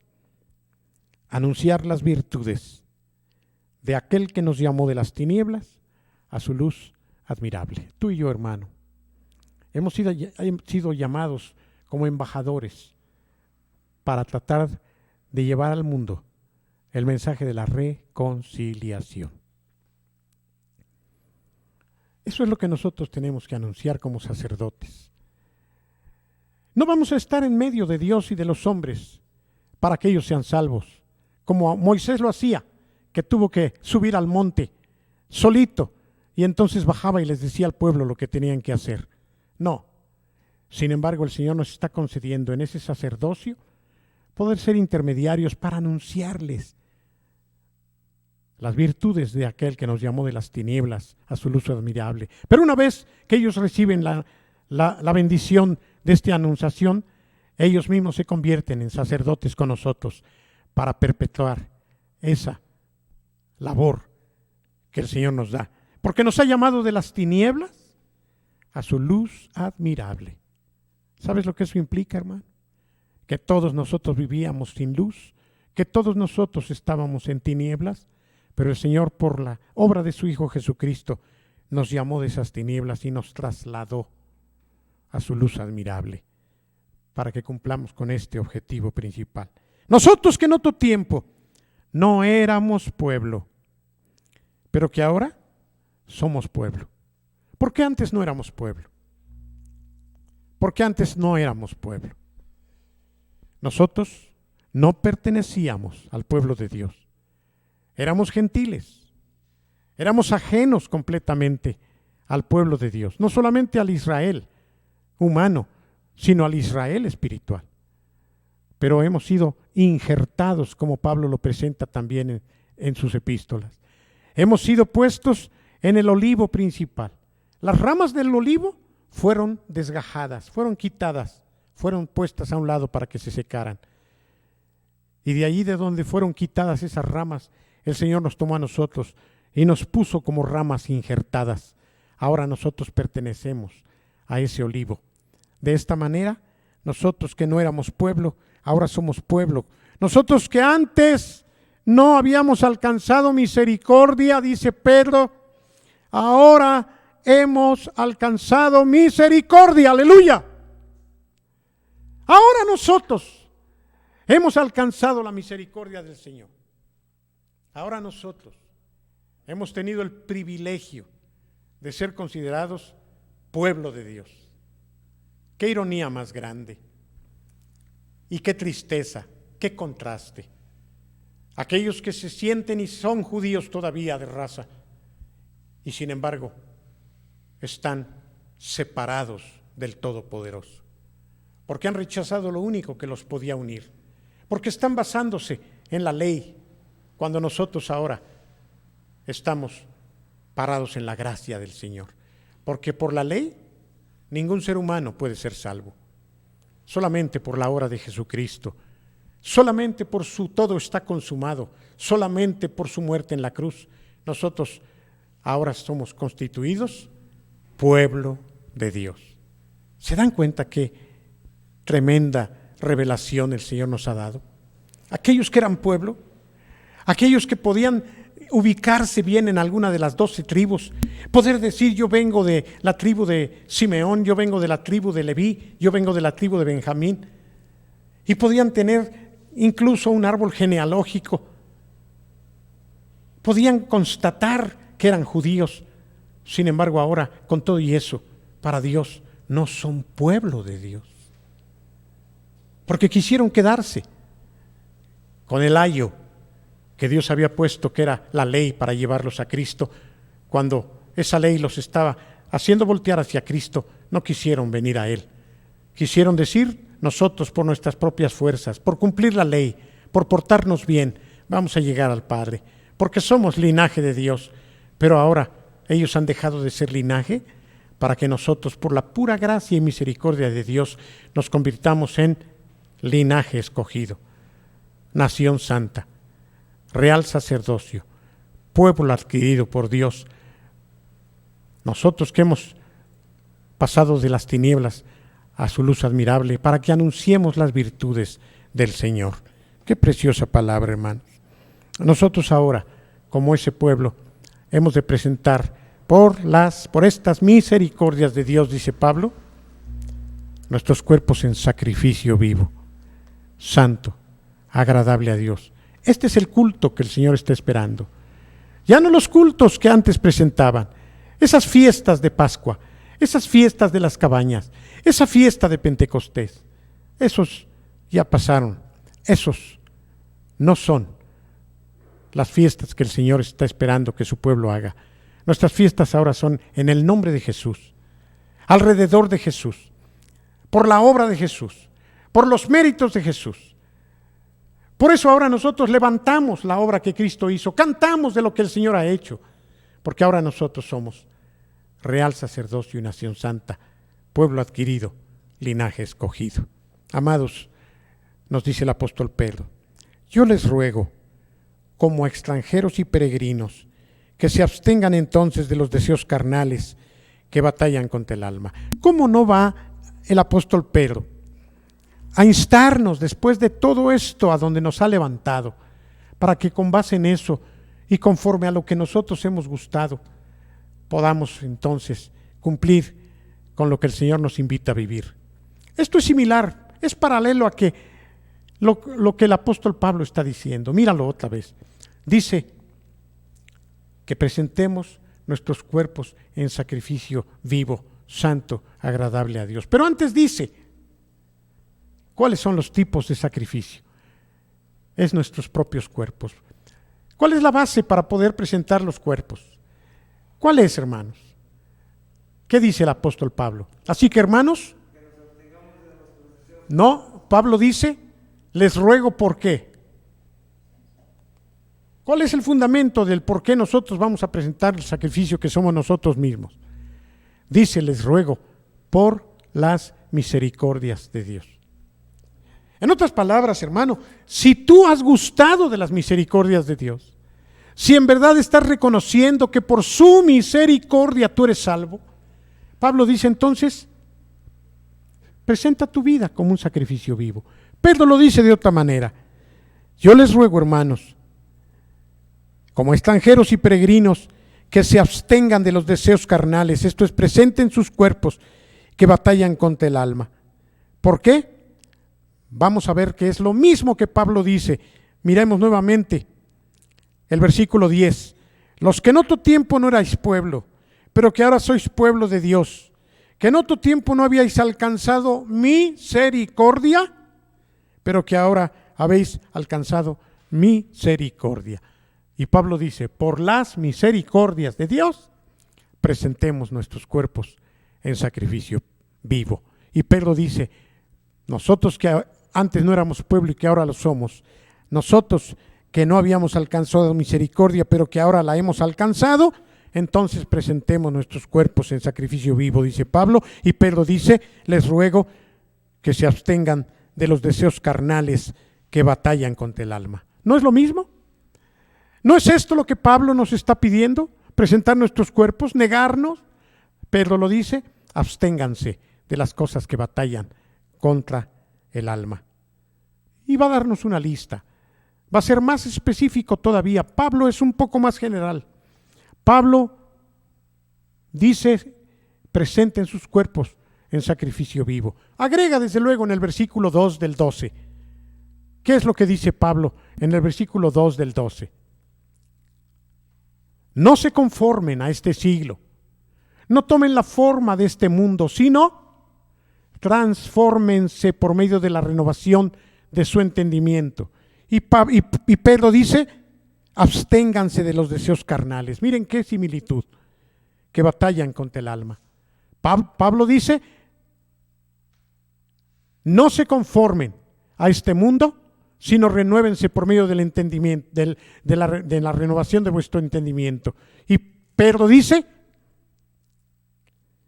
Anunciar las virtudes de aquel que nos llamó de las tinieblas a su luz admirable. Tú y yo, hermano, hemos sido llamados como embajadores para tratar de llevar al mundo el mensaje de la reconciliación. Eso es lo que nosotros tenemos que anunciar como sacerdotes. No vamos a estar en medio de Dios y de los hombres para que ellos sean salvos, como Moisés lo hacía, que tuvo que subir al monte solito y entonces bajaba y les decía al pueblo lo que tenían que hacer. No. Sin embargo, el Señor nos está concediendo en ese sacerdocio poder ser intermediarios para anunciarles las virtudes de aquel que nos llamó de las tinieblas a su luz admirable. Pero una vez que ellos reciben la bendición de esta anunciación, ellos mismos se convierten en sacerdotes con nosotros para perpetuar esa labor que el Señor nos da. Porque nos ha llamado de las tinieblas a su luz admirable. ¿Sabes lo que eso implica, hermano? Que todos nosotros vivíamos sin luz, que todos nosotros estábamos en tinieblas, pero el Señor, por la obra de su Hijo Jesucristo, nos llamó de esas tinieblas y nos trasladó a su luz admirable, para que cumplamos con este objetivo principal. Nosotros que en otro tiempo no éramos pueblo, pero que ahora somos pueblo. ¿Por qué antes no éramos pueblo? ¿Por qué antes no éramos pueblo? Nosotros no pertenecíamos al pueblo de Dios. Éramos gentiles, éramos ajenos completamente al pueblo de Dios, no solamente al Israel humano, sino al Israel espiritual. Pero hemos sido injertados, como Pablo lo presenta también en sus epístolas. Hemos sido puestos en el olivo principal. Las ramas del olivo fueron desgajadas, fueron quitadas, fueron puestas a un lado para que se secaran. Y de allí de donde fueron quitadas esas ramas, el Señor nos tomó a nosotros y nos puso como ramas injertadas. Ahora nosotros pertenecemos a ese olivo. De esta manera, nosotros que no éramos pueblo, ahora somos pueblo. Nosotros que antes no habíamos alcanzado misericordia, dice Pedro, ahora hemos alcanzado misericordia, aleluya. Ahora nosotros hemos alcanzado la misericordia del Señor. Ahora nosotros hemos tenido el privilegio de ser considerados pueblo de Dios. Qué ironía más grande y qué tristeza, qué contraste. Aquellos que se sienten y son judíos todavía de raza y sin embargo están separados del Todopoderoso, porque han rechazado lo único que los podía unir, porque están basándose en la ley, cuando nosotros ahora estamos parados en la gracia del Señor, porque por la ley ningún ser humano puede ser salvo, solamente por la obra de Jesucristo, solamente por su todo está consumado, solamente por su muerte en la cruz, nosotros ahora somos constituidos pueblo de Dios. ¿Se dan cuenta qué tremenda revelación el Señor nos ha dado? Aquellos que eran pueblo, aquellos que podían ubicarse bien en alguna de las 12 tribus, poder decir yo vengo de la tribu de Simeón, yo vengo de la tribu de Leví, yo vengo de la tribu de Benjamín, y podían tener incluso un árbol genealógico, podían constatar que eran judíos. Sin embargo, ahora, con todo y eso, para Dios no son pueblo de Dios, porque quisieron quedarse con el ayo que Dios había puesto, que era la ley para llevarlos a Cristo. Cuando esa ley los estaba haciendo voltear hacia Cristo, no quisieron venir a Él. Quisieron decir, nosotros por nuestras propias fuerzas, por cumplir la ley, por portarnos bien, vamos a llegar al Padre, porque somos linaje de Dios. Pero ahora ellos han dejado de ser linaje para que nosotros, por la pura gracia y misericordia de Dios, nos convirtamos en linaje escogido, nación santa, real sacerdocio, pueblo adquirido por Dios. Nosotros que hemos pasado de las tinieblas a su luz admirable, para que anunciemos las virtudes del Señor. Qué preciosa palabra, hermanos. Nosotros ahora, como ese pueblo, hemos de presentar por estas misericordias de Dios, dice Pablo, nuestros cuerpos en sacrificio vivo, santo, agradable a Dios. Este es el culto que el Señor está esperando. Ya no los cultos que antes presentaban, esas fiestas de Pascua, esas fiestas de las cabañas, esa fiesta de Pentecostés, esos ya pasaron, esos no son las fiestas que el Señor está esperando que su pueblo haga. Nuestras fiestas ahora son en el nombre de Jesús, alrededor de Jesús, por la obra de Jesús, por los méritos de Jesús. Por eso ahora nosotros levantamos la obra que Cristo hizo, cantamos de lo que el Señor ha hecho, porque ahora nosotros somos real sacerdocio y nación santa, pueblo adquirido, linaje escogido. Amados, nos dice el apóstol Pedro, yo les ruego, como extranjeros y peregrinos, que se abstengan entonces de los deseos carnales que batallan contra el alma. ¿Cómo no va el apóstol Pedro a instarnos después de todo esto a donde nos ha levantado, para que con base en eso y conforme a lo que nosotros hemos gustado, podamos entonces cumplir con lo que el Señor nos invita a vivir? Esto es similar, es paralelo a que lo que el apóstol Pablo está diciendo. Míralo otra vez. Dice que presentemos nuestros cuerpos en sacrificio vivo, santo, agradable a Dios. Pero antes dice, ¿cuáles son los tipos de sacrificio? Es nuestros propios cuerpos. ¿Cuál es la base para poder presentar los cuerpos? ¿Cuál es, hermanos? ¿Qué dice el apóstol Pablo? Así que, hermanos, no, Pablo dice, les ruego por qué. ¿Cuál es el fundamento del por qué nosotros vamos a presentar el sacrificio que somos nosotros mismos? Dice, les ruego por las misericordias de Dios. En otras palabras, hermano, si tú has gustado de las misericordias de Dios, si en verdad estás reconociendo que por su misericordia tú eres salvo, Pablo dice entonces, presenta tu vida como un sacrificio vivo. Pedro lo dice de otra manera. Yo les ruego, hermanos, como extranjeros y peregrinos, que se abstengan de los deseos carnales, esto es, presenten sus cuerpos que batallan contra el alma. ¿Por qué? Vamos a ver que es lo mismo que Pablo dice. Miremos nuevamente el versículo 10. Los que en otro tiempo no erais pueblo, pero que ahora sois pueblo de Dios, que en otro tiempo no habíais alcanzado misericordia, pero que ahora habéis alcanzado misericordia. Y Pablo dice, por las misericordias de Dios, presentemos nuestros cuerpos en sacrificio vivo. Y Pedro dice, nosotros que antes no éramos pueblo y que ahora lo somos, nosotros que no habíamos alcanzado misericordia, pero que ahora la hemos alcanzado, entonces presentemos nuestros cuerpos en sacrificio vivo, dice Pablo. Y Pedro dice, les ruego que se abstengan de los deseos carnales que batallan contra el alma. ¿No es lo mismo? ¿No es esto lo que Pablo nos está pidiendo? Presentar nuestros cuerpos, negarnos. Pedro lo dice, absténganse de las cosas que batallan contra el alma. Y va a darnos una lista. Va a ser más específico todavía. Pablo es un poco más general. Pablo dice, presenten sus cuerpos en sacrificio vivo. Agrega desde luego en el versículo 2 del 12. ¿Qué es lo que dice Pablo en el versículo 2 del 12? No se conformen a este siglo, no tomen la forma de este mundo, sino transfórmense por medio de la renovación de su entendimiento. Y Pedro dice, absténganse de los deseos carnales. Miren qué similitud, que batallan contra el alma. Pablo dice, no se conformen a este mundo, sino renuévense por medio del entendimiento, de la renovación de vuestro entendimiento. Y Pedro dice,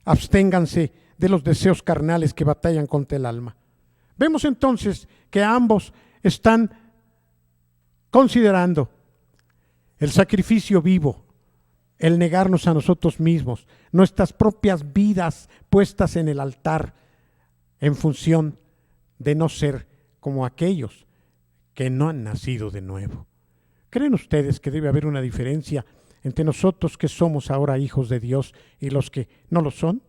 absténganse de los deseos carnales que batallan contra el alma. Vemos entonces que ambos están considerando el sacrificio vivo, el negarnos a nosotros mismos, nuestras propias vidas puestas en el altar en función de no ser como aquellos que no han nacido de nuevo. ¿Creen ustedes que debe haber una diferencia entre nosotros que somos ahora hijos de Dios y los que no lo son?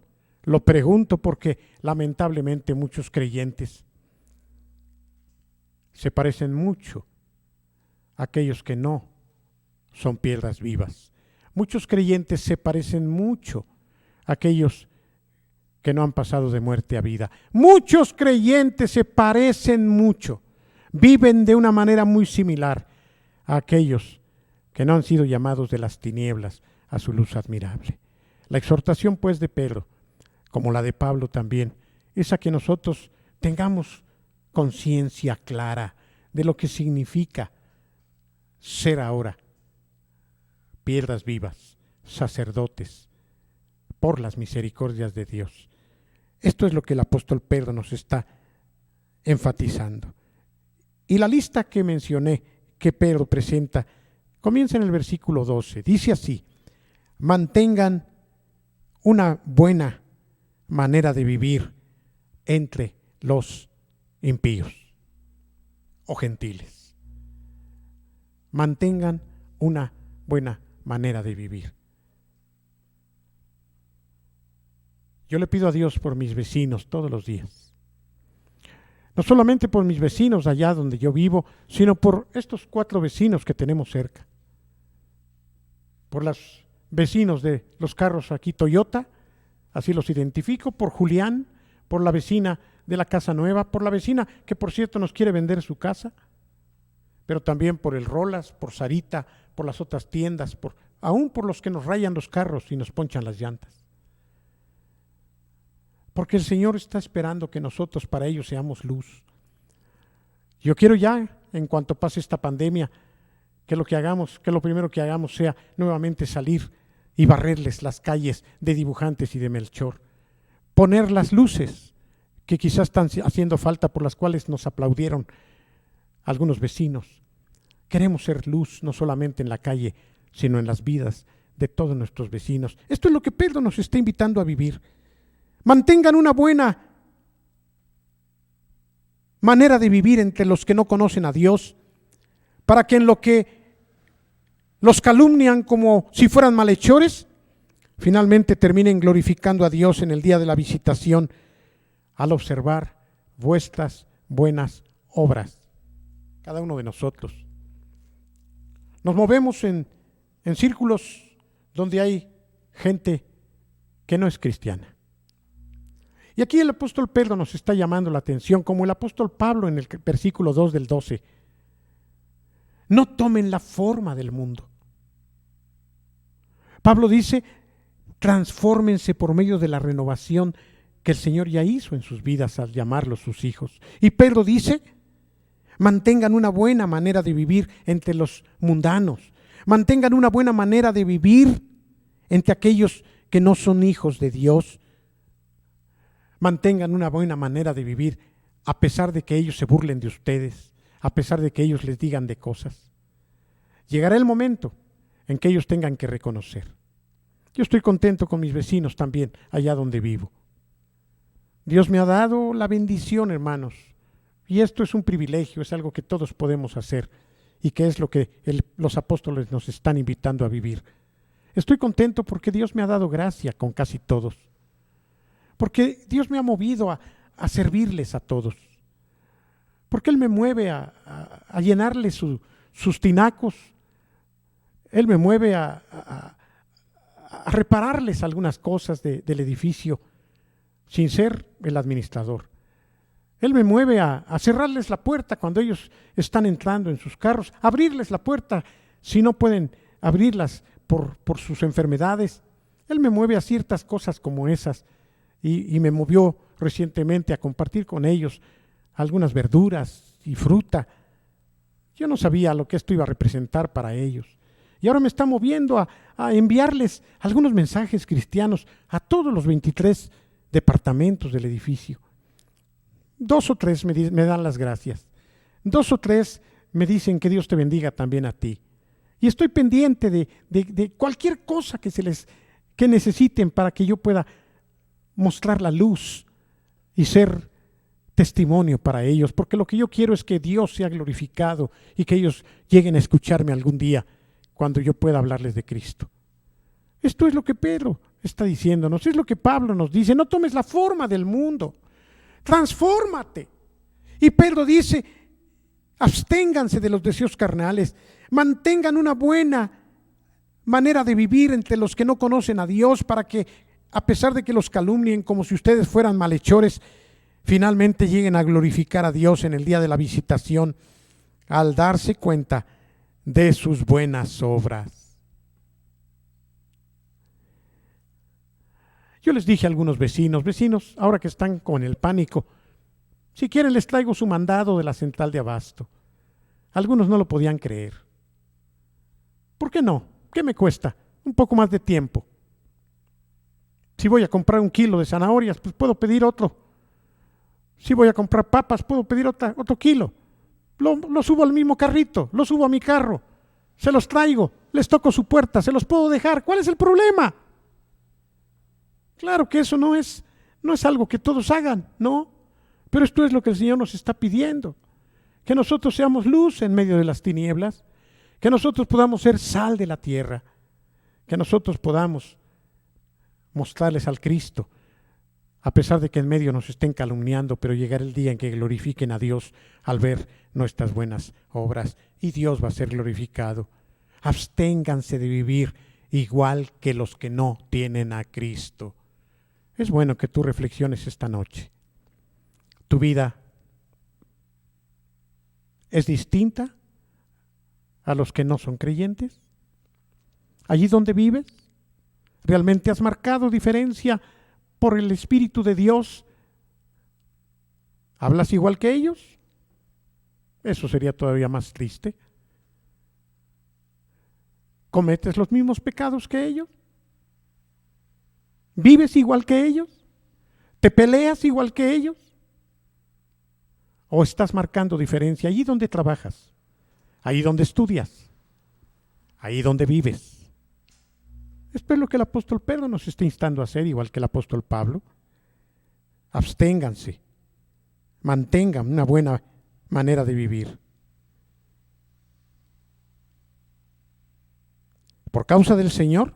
Lo pregunto porque lamentablemente muchos creyentes se parecen mucho a aquellos que no son piedras vivas. Muchos creyentes se parecen mucho a aquellos que no han pasado de muerte a vida. Muchos creyentes se parecen mucho, viven de una manera muy similar a aquellos que no han sido llamados de las tinieblas a su luz admirable. La exhortación pues de Pedro, como la de Pablo también, es a que nosotros tengamos conciencia clara de lo que significa ser ahora piedras vivas, sacerdotes, por las misericordias de Dios. Esto es lo que el apóstol Pedro nos está enfatizando. Y la lista que mencioné, que Pedro presenta, comienza en el versículo 12. Dice así, mantengan una buena manera de vivir entre los impíos o gentiles. Mantengan una buena manera de vivir. Yo le pido a Dios por mis vecinos todos los días. No solamente por mis vecinos allá donde yo vivo, sino por estos 4 vecinos que tenemos cerca. Por los vecinos de los carros aquí Toyota, así los identifico, por Julián, por la vecina de la Casa Nueva, por la vecina que por cierto nos quiere vender su casa, pero también por el Rolas, por Sarita, por las otras tiendas, aún por los que nos rayan los carros y nos ponchan las llantas. Porque el Señor está esperando que nosotros para ellos seamos luz. Yo quiero ya, en cuanto pase esta pandemia, que lo primero que hagamos sea nuevamente salir y barrerles las calles de Dibujantes y de Melchor. Poner las luces que quizás están haciendo falta, por las cuales nos aplaudieron algunos vecinos. Queremos ser luz no solamente en la calle, sino en las vidas de todos nuestros vecinos. Esto es lo que Pedro nos está invitando a vivir. Mantengan una buena manera de vivir entre los que no conocen a Dios, para que en lo que los calumnian como si fueran malhechores, finalmente terminen glorificando a Dios en el día de la visitación al observar vuestras buenas obras. Cada uno de nosotros nos movemos en círculos donde hay gente que no es cristiana. Y aquí el apóstol Pedro nos está llamando la atención, como el apóstol Pablo en el versículo 2 del 12. No tomen la forma del mundo. Pablo dice, transfórmense por medio de la renovación que el Señor ya hizo en sus vidas al llamarlos sus hijos. Y Pedro dice, mantengan una buena manera de vivir entre los mundanos. Mantengan una buena manera de vivir entre aquellos que no son hijos de Dios. Mantengan una buena manera de vivir a pesar de que ellos se burlen de ustedes, a pesar de que ellos les digan de cosas. Llegará el momento en que ellos tengan que reconocer. Yo estoy contento con mis vecinos también, allá donde vivo. Dios me ha dado la bendición, hermanos, y esto es un privilegio, es algo que todos podemos hacer y que es lo que los apóstoles nos están invitando a vivir. Estoy contento porque Dios me ha dado gracia con casi todos, porque Dios me ha movido a servirles a todos, porque Él me mueve a llenarles sus tinacos, Él me mueve a repararles algunas cosas del edificio sin ser el administrador. Él me mueve a cerrarles la puerta cuando ellos están entrando en sus carros, abrirles la puerta si no pueden abrirlas por sus enfermedades. Él me mueve a ciertas cosas como esas y me movió recientemente a compartir con ellos algunas verduras y fruta. Yo no sabía lo que esto iba a representar para ellos. Y ahora me está moviendo a enviarles algunos mensajes cristianos a todos los 23 departamentos del edificio. 2 o 3 me dan las gracias. 2 o 3 me dicen que Dios te bendiga también a ti. Y estoy pendiente de cualquier cosa que necesiten para que yo pueda mostrar la luz y ser testimonio para ellos, porque lo que yo quiero es que Dios sea glorificado y que ellos lleguen a escucharme algún día cuando yo pueda hablarles de Cristo. Esto es lo que Pedro está diciéndonos, es lo que Pablo nos dice, no tomes la forma del mundo, transfórmate. Y Pedro dice, absténganse de los deseos carnales, mantengan una buena manera de vivir entre los que no conocen a Dios, para que a pesar de que los calumnien como si ustedes fueran malhechores, finalmente lleguen a glorificar a Dios en el día de la visitación al darse cuenta de sus buenas obras. Yo les dije a algunos vecinos, ahora que están con el pánico, si quieren les traigo su mandado de la central de abasto. Algunos no lo podían creer. ¿Por qué no? ¿Qué me cuesta? Un poco más de tiempo. Si voy a comprar 1 kilo de zanahorias, pues puedo pedir otro. Si voy a comprar papas, puedo pedir otro kilo. Lo subo al mismo carrito, lo subo a mi carro, se los traigo, les toco su puerta, se los puedo dejar. ¿Cuál es el problema? Claro que eso no es algo que todos hagan, ¿no? Pero esto es lo que el Señor nos está pidiendo, que nosotros seamos luz en medio de las tinieblas, que nosotros podamos ser sal de la tierra, que nosotros podamos mostrarles al Cristo, a pesar de que en medio nos estén calumniando, pero llegará el día en que glorifiquen a Dios al ver nuestras buenas obras y Dios va a ser glorificado. Absténganse de vivir igual que los que no tienen a Cristo. Es bueno que tú reflexiones esta noche. ¿Tu vida es distinta a los que no son creyentes? allí donde vives? ¿Realmente has marcado diferencia por el Espíritu de Dios? ¿Hablas igual que ellos? Eso sería todavía más triste. ¿Cometes los mismos pecados que ellos? ¿Vives igual que ellos? ¿Te peleas igual que ellos? ¿O estás marcando diferencia allí donde trabajas, ahí donde estudias, ahí donde vives? Esto es lo que el apóstol Pedro nos está instando a hacer, igual que el apóstol Pablo. Absténganse, mantengan una buena manera de vivir. Por causa del Señor,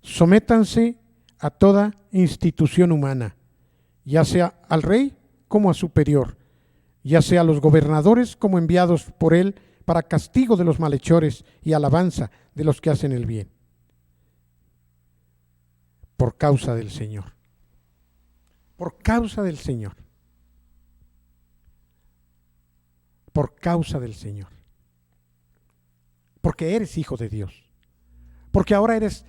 sométanse a toda institución humana, ya sea al rey como a superior, ya sea a los gobernadores como enviados por él para castigo de los malhechores y alabanza de los que hacen el bien. Por causa del Señor. Por causa del Señor. Por causa del Señor. Porque eres hijo de Dios. Porque ahora eres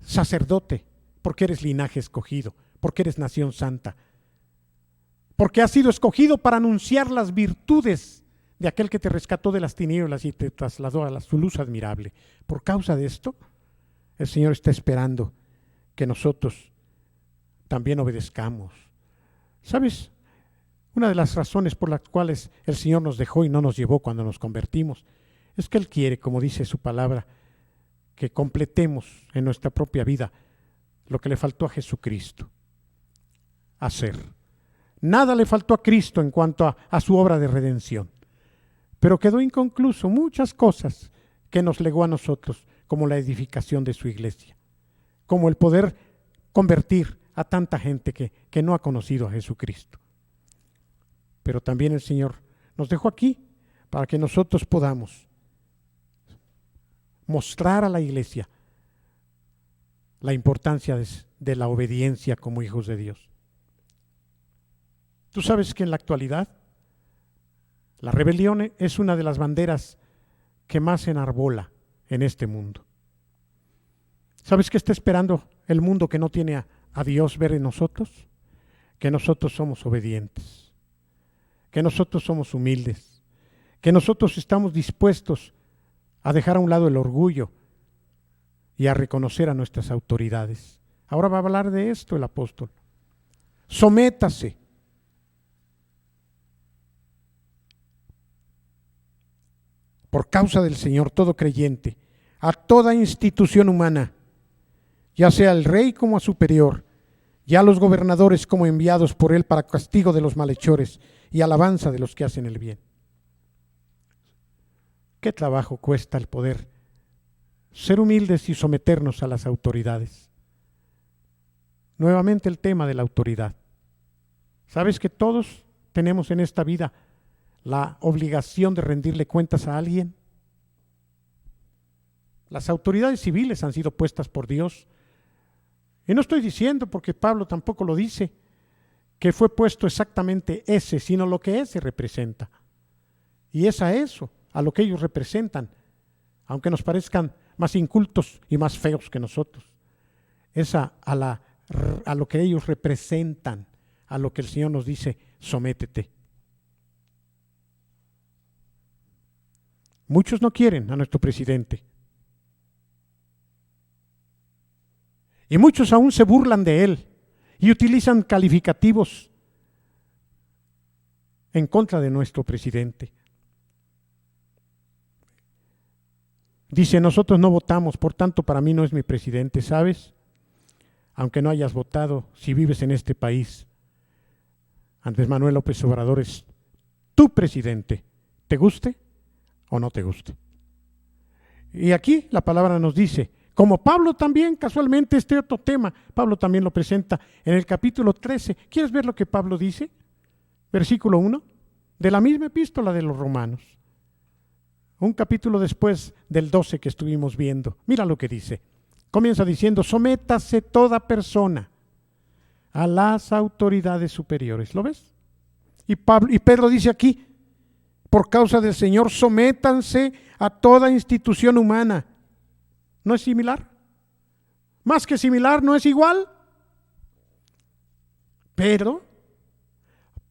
sacerdote. Porque eres linaje escogido. Porque eres nación santa. Porque has sido escogido para anunciar las virtudes de aquel que te rescató de las tinieblas y te trasladó a su luz admirable. Por causa de esto, el Señor está esperando que nosotros también obedezcamos. ¿Sabes? Una de las razones por las cuales el Señor nos dejó y no nos llevó cuando nos convertimos es que Él quiere, como dice su palabra, que completemos en nuestra propia vida lo que le faltó a Jesucristo hacer. Nada le faltó a Cristo en cuanto a su obra de redención, pero quedó inconcluso muchas cosas que nos legó a nosotros, como la edificación de su iglesia, como el poder convertir a tanta gente que no ha conocido a Jesucristo. Pero también el Señor nos dejó aquí para que nosotros podamos mostrar a la iglesia la importancia de la obediencia como hijos de Dios. Tú sabes que en la actualidad la rebelión es una de las banderas que más se enarbola en este mundo. ¿Sabes qué está esperando el mundo que no tiene a Dios ver en nosotros? Que nosotros somos obedientes, que nosotros somos humildes, que nosotros estamos dispuestos a dejar a un lado el orgullo y a reconocer a nuestras autoridades. Ahora va a hablar de esto el apóstol. Sométase. Por causa del Señor, todo creyente, a toda institución humana, ya sea el rey como a superior, ya los gobernadores como enviados por él para castigo de los malhechores y alabanza de los que hacen el bien. ¿Qué trabajo cuesta el poder ser humildes y someternos a las autoridades? Nuevamente el tema de la autoridad. ¿Sabes que todos tenemos en esta vida la obligación de rendirle cuentas a alguien? Las autoridades civiles han sido puestas por Dios. Y no estoy diciendo, porque Pablo tampoco lo dice, que fue puesto exactamente ese, sino lo que ese representa. Y es a eso, a lo que ellos representan, aunque nos parezcan más incultos y más feos que nosotros. Es a lo que ellos representan, a lo que el Señor nos dice, sométete. Muchos no quieren a nuestro presidente. Y muchos aún se burlan de él y utilizan calificativos en contra de nuestro presidente. Dice, nosotros no votamos, por tanto para mí no es mi presidente, ¿sabes? Aunque no hayas votado, si vives en este país, Andrés Manuel López Obrador es tu presidente, ¿te guste o no te guste? Y aquí la palabra nos dice, como Pablo también, casualmente este otro tema, Pablo también lo presenta en el capítulo 13. ¿Quieres ver lo que Pablo dice? Versículo 1, de la misma epístola de los Romanos. Un capítulo después del 12 que estuvimos viendo. Mira lo que dice. Comienza diciendo, sométase toda persona a las autoridades superiores. ¿Lo ves? Y Pedro dice aquí, por causa del Señor, sométanse a toda institución humana, ¿No es similar? Más que similar, ¿no es igual? Pero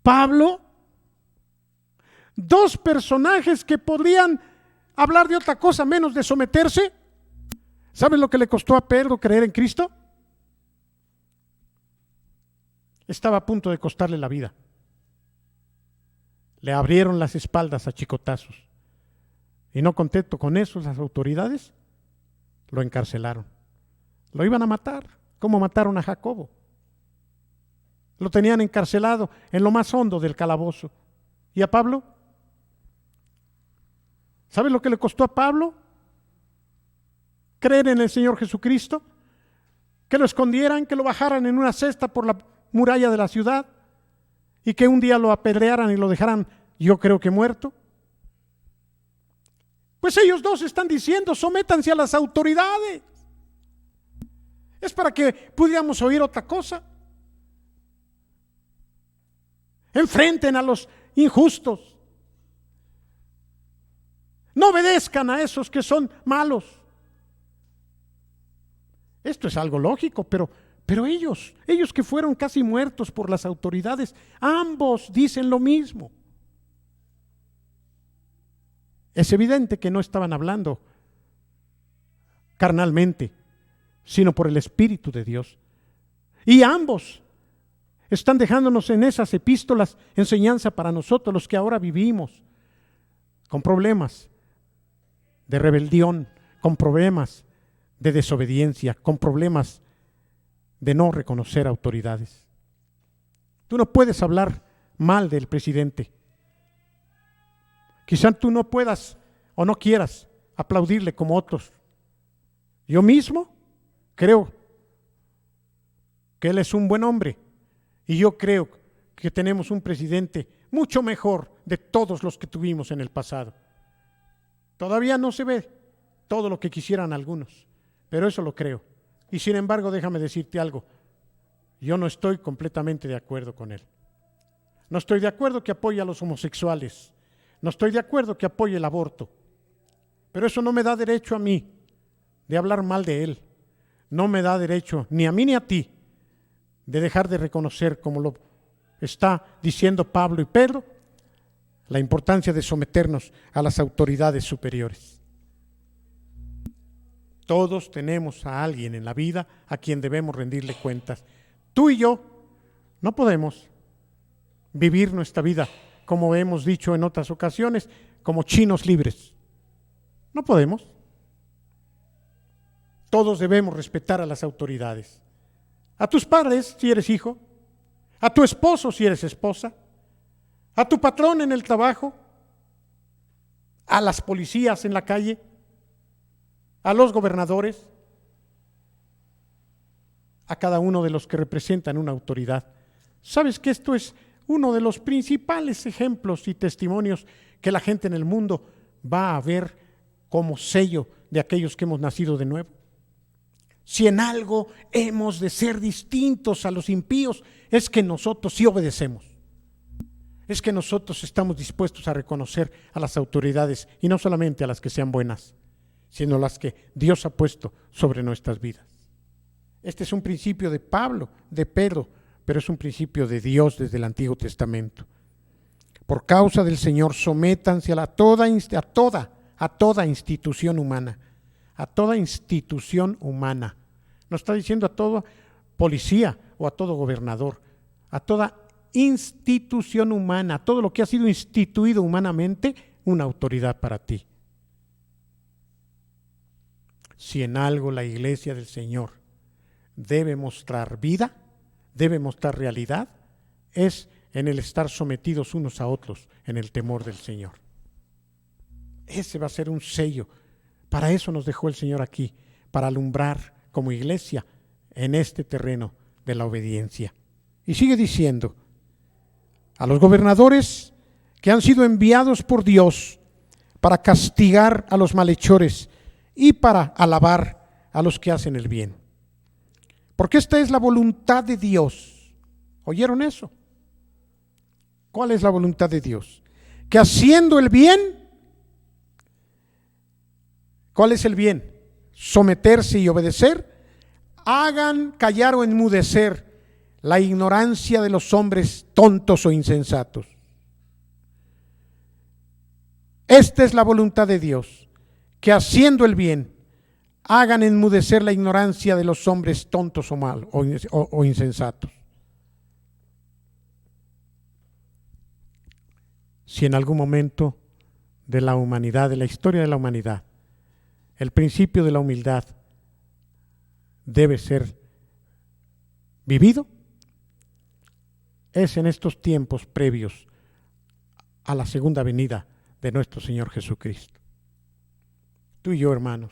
Pablo, dos personajes que podrían hablar de otra cosa menos de someterse. ¿Sabes lo que le costó a Pedro creer en Cristo? Estaba a punto de costarle la vida. Le abrieron las espaldas a chicotazos. Y no contento con eso, las autoridades lo encarcelaron. Lo iban a matar, como mataron a Jacobo. Lo tenían encarcelado en lo más hondo del calabozo. ¿Y a Pablo? ¿Sabes lo que le costó a Pablo? Creer en el Señor Jesucristo, que lo escondieran, que lo bajaran en una cesta por la muralla de la ciudad y que un día lo apedrearan y lo dejaran, yo creo que muerto. Pues ellos dos están diciendo, sométanse a las autoridades. Es para que pudiéramos oír otra cosa. Enfrenten a los injustos. No obedezcan a esos que son malos. Esto es algo lógico, pero ellos que fueron casi muertos por las autoridades, ambos dicen lo mismo. Es evidente que no estaban hablando carnalmente, sino por el Espíritu de Dios. Y ambos están dejándonos en esas epístolas enseñanza para nosotros, los que ahora vivimos con problemas de rebelión, con problemas de desobediencia, con problemas de no reconocer autoridades. Tú no puedes hablar mal del presidente. Quizá tú no puedas o no quieras aplaudirle como otros. Yo mismo creo que él es un buen hombre y yo creo que tenemos un presidente mucho mejor de todos los que tuvimos en el pasado. Todavía no se ve todo lo que quisieran algunos, pero eso lo creo. Y sin embargo, déjame decirte algo, yo no estoy completamente de acuerdo con él. No estoy de acuerdo que apoye a los homosexuales, no estoy de acuerdo que apoye el aborto, pero eso no me da derecho a mí de hablar mal de él. No me da derecho, ni a mí ni a ti, de dejar de reconocer, como lo está diciendo Pablo y Pedro, la importancia de someternos a las autoridades superiores. Todos tenemos a alguien en la vida a quien debemos rendirle cuentas. Tú y yo no podemos vivir nuestra vida, como hemos dicho en otras ocasiones, como chinos libres. No podemos. Todos debemos respetar a las autoridades. A tus padres si eres hijo, a tu esposo si eres esposa, a tu patrón en el trabajo, a las policías en la calle, a los gobernadores, a cada uno de los que representan una autoridad. ¿Sabes que esto es uno de los principales ejemplos y testimonios que la gente en el mundo va a ver como sello de aquellos que hemos nacido de nuevo? Si en algo hemos de ser distintos a los impíos, es que nosotros sí obedecemos. Es que nosotros estamos dispuestos a reconocer a las autoridades, y no solamente a las que sean buenas, sino las que Dios ha puesto sobre nuestras vidas. Este es un principio de Pablo, de Pedro, pero es un principio de Dios desde el Antiguo Testamento. Por causa del Señor, sométanse a toda institución humana. A toda institución humana. No está diciendo a todo policía o a todo gobernador, a toda institución humana, a todo lo que ha sido instituido humanamente, una autoridad para ti. Si en algo la iglesia del Señor debe mostrar vida, debe mostrar realidad, es en el estar sometidos unos a otros en el temor del Señor. Ese va a ser un sello. Para eso nos dejó el Señor aquí, para alumbrar como iglesia en este terreno de la obediencia. Y sigue diciendo, a los gobernadores que han sido enviados por Dios para castigar a los malhechores y para alabar a los que hacen el bien. Porque esta es la voluntad de Dios. ¿Oyeron eso? ¿Cuál es la voluntad de Dios? Que haciendo el bien, ¿cuál es el bien? someterse y obedecer, hagan callar o enmudecer la ignorancia de los hombres tontos o insensatos. Esta es la voluntad de Dios, que haciendo el bien, hagan enmudecer la ignorancia de los hombres tontos o insensatos. Si en algún momento de la humanidad, de la historia de la humanidad, el principio de la humildad debe ser vivido, es en estos tiempos previos a la segunda venida de nuestro Señor Jesucristo. Tú y yo, hermanos,